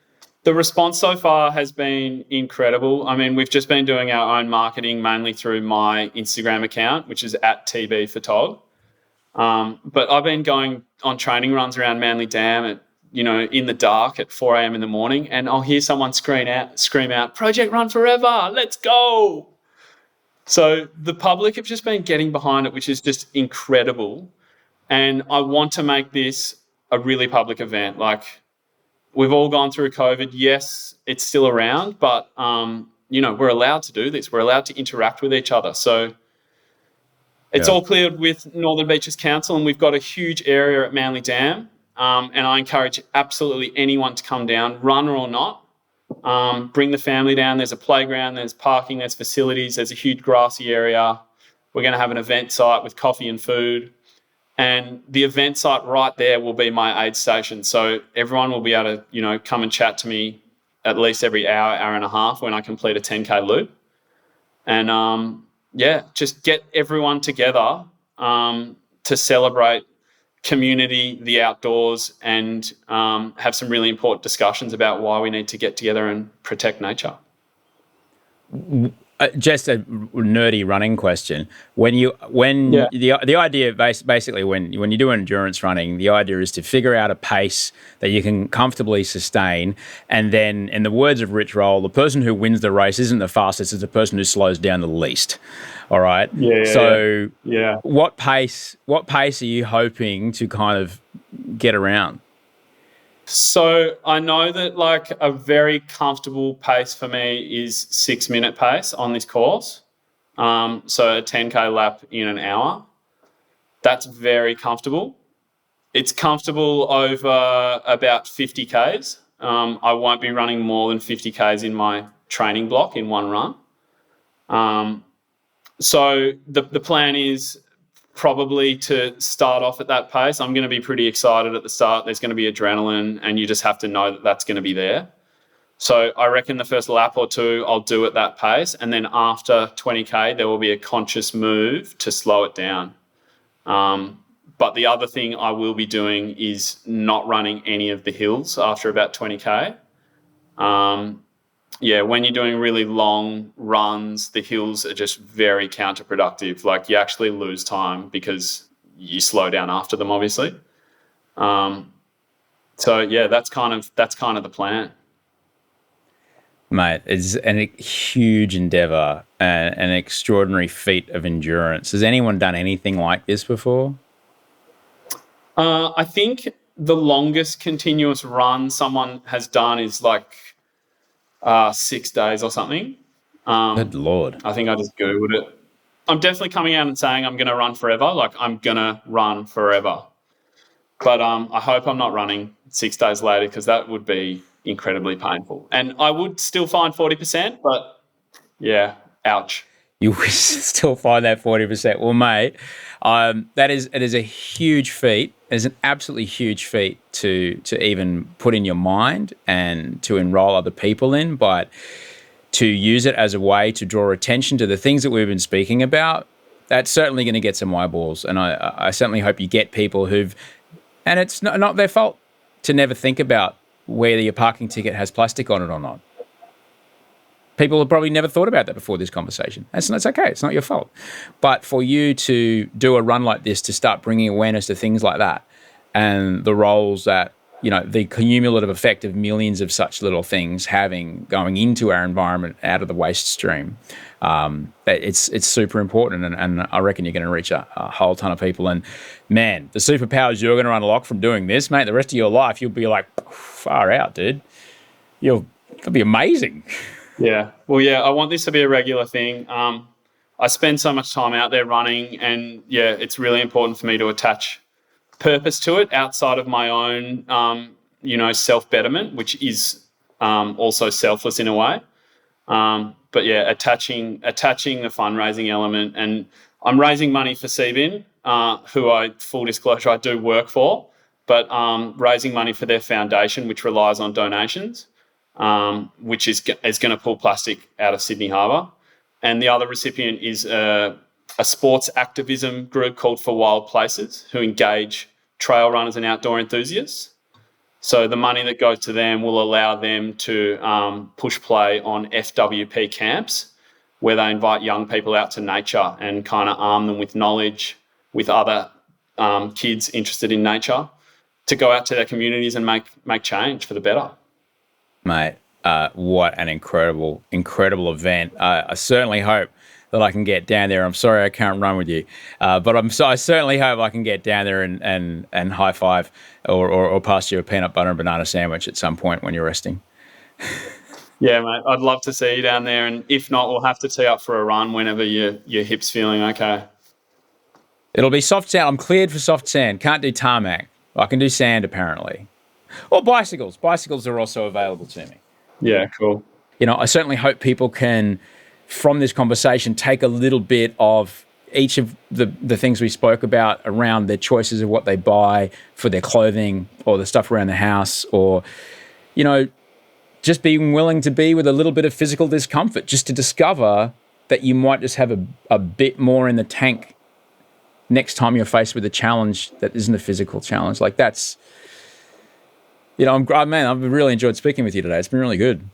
the response so far has been incredible. I mean, we've just been doing our own marketing mainly through my Instagram account, which is @tbphotog. But I've been going on training runs around Manly Dam in the dark at 4 a.m. in the morning, and I'll hear someone scream out, "Project Run Forever, let's go." So the public have just been getting behind it, which is just incredible. And I want to make this a really public event. Like, we've all gone through COVID. Yes, it's still around, but, we're allowed to do this. We're allowed to interact with each other. So it's all cleared with Northern Beaches Council, and we've got a huge area at Manly Dam. And I encourage absolutely anyone to come down, runner or not. Bring the family down. There's a playground, there's parking, there's facilities, there's a huge grassy area. We're going to have an event site with coffee and food. And the event site right there will be my aid station. So everyone will be able to, come and chat to me at least every hour and a half when I complete a 10K loop. And, just get everyone together to celebrate community, the outdoors, and have some really important discussions about why we need to get together and protect nature. Just a nerdy running question. The idea basically when you do endurance running, the idea is to figure out a pace that you can comfortably sustain, and then, in the words of Rich Roll, the person who wins the race isn't the fastest; it's the person who slows down the least. All right. Yeah. What pace are you hoping to kind of get around? So I know that a very comfortable pace for me is 6-minute pace on this course. So a 10K lap in an hour. That's very comfortable. It's comfortable over about 50 Ks. I won't be running more than 50 Ks in my training block in one run. So the plan is probably to start off at that pace. I'm going to be pretty excited at the start. There's going to be adrenaline, and you just have to know that that's going to be there. So I reckon the first lap or two I'll do at that pace, and then after 20K there will be a conscious move to slow it down. But the other thing I will be doing is not running any of the hills after about 20K. When you're doing really long runs, the hills are just very counterproductive. You actually lose time because you slow down after them, obviously. That's kind of the plan. Mate, it's a huge endeavour, an extraordinary feat of endurance. Has anyone done anything like this before? I think the longest continuous run someone has done is 6 days or something. Good Lord. I think I just Googled it. I'm definitely coming out and saying I'm going to run forever. I'm going to run forever. But I hope I'm not running 6 days later, because that would be incredibly painful. And I would still find 40%, but yeah, ouch. You would still find that 40%. Well, mate, it is a huge feat. It's an absolutely huge feat to even put in your mind and to enroll other people in, but to use it as a way to draw attention to the things that we've been speaking about, that's certainly going to get some eyeballs. And I certainly hope you get people and it's not their fault to never think about whether your parking ticket has plastic on it or not. People have probably never thought about that before this conversation. That's okay. It's not your fault. But for you to do a run like this, to start bringing awareness to things like that and the roles that the cumulative effect of millions of such little things going into our environment out of the waste stream. It's super important, and I reckon you're going to reach a whole ton of people. And man, the superpowers you're going to unlock from doing this, mate, the rest of your life, you'll be like, far out, dude. It'll be amazing. Yeah. Well, yeah, I want this to be a regular thing. I spend so much time out there running, and yeah, it's really important for me to attach purpose to it outside of my own, self-betterment, which is also selfless in a way. But yeah, attaching the fundraising element, and I'm raising money for Seabin, who full disclosure, I do work for, but raising money for their foundation, which relies on donations, which is going to pull plastic out of Sydney Harbour. And the other recipient is a sports activism group called For Wild Places, who engage trail runners and outdoor enthusiasts. So the money that goes to them will allow them to push play on FWP camps, where they invite young people out to nature and kind of arm them with knowledge, with other kids interested in nature, to go out to their communities and make change for the better. Mate, what an incredible event. I certainly hope that I can get down there. I'm sorry I can't run with you, but I certainly hope I can get down there and high five or pass you a peanut butter and banana sandwich at some point when you're resting. Yeah, mate, I'd love to see you down there, and if not, we'll have to tee up for a run whenever your hip's feeling okay. It'll be soft sand. I'm cleared for soft sand. Can't do tarmac. I can do sand apparently. Or bicycles. Bicycles are also available to me. Yeah, cool. I certainly hope people can, from this conversation, take a little bit of each of the things we spoke about around their choices of what they buy for their clothing or the stuff around the house, or, just being willing to be with a little bit of physical discomfort, just to discover that you might just have a bit more in the tank next time you're faced with a challenge that isn't a physical challenge. Like that's, I've really enjoyed speaking with you today. It's been really good.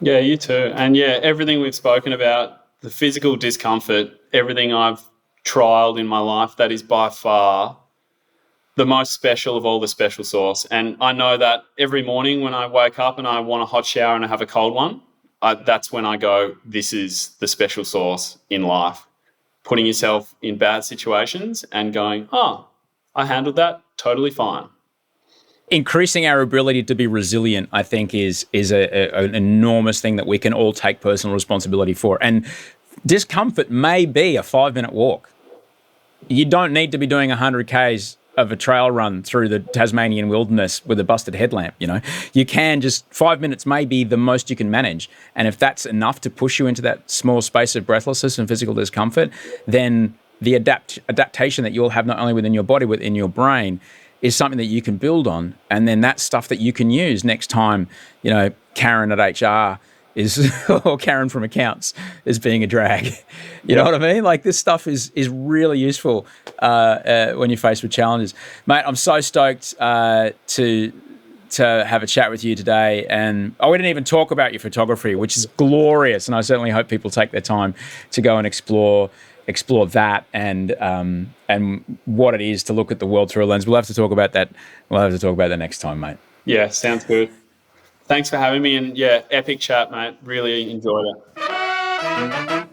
Yeah, you too. And yeah, everything we've spoken about, the physical discomfort, everything I've trialed in my life, that is by far the most special of all the special sauce. And I know that every morning when I wake up and I want a hot shower and I have a cold one, that's when I go, this is the special sauce in life. Putting yourself in bad situations and going, I handled that totally fine. Increasing our ability to be resilient, I think, is an enormous thing that we can all take personal responsibility for. And discomfort may be a 5-minute walk. You don't need to be doing 100 Ks of a trail run through the Tasmanian wilderness with a busted headlamp. You can just 5 minutes may be the most you can manage. And if that's enough to push you into that small space of breathlessness and physical discomfort, then the adaptation that you'll have not only within your body, but in your brain, is something that you can build on. And then that's stuff that you can use next time, Karen at HR or Karen from accounts is being a drag. You know what I mean? Like, this stuff is really useful when you're faced with challenges. Mate, I'm so stoked to have a chat with you today. And we didn't even talk about your photography, which is glorious. And I certainly hope people take their time to go and explore that and what it is to look at the world through a lens. We'll have to talk about that. We'll have to talk about that next time, mate. Yeah, sounds good. Thanks for having me, and yeah, epic chat, mate. Really enjoyed it.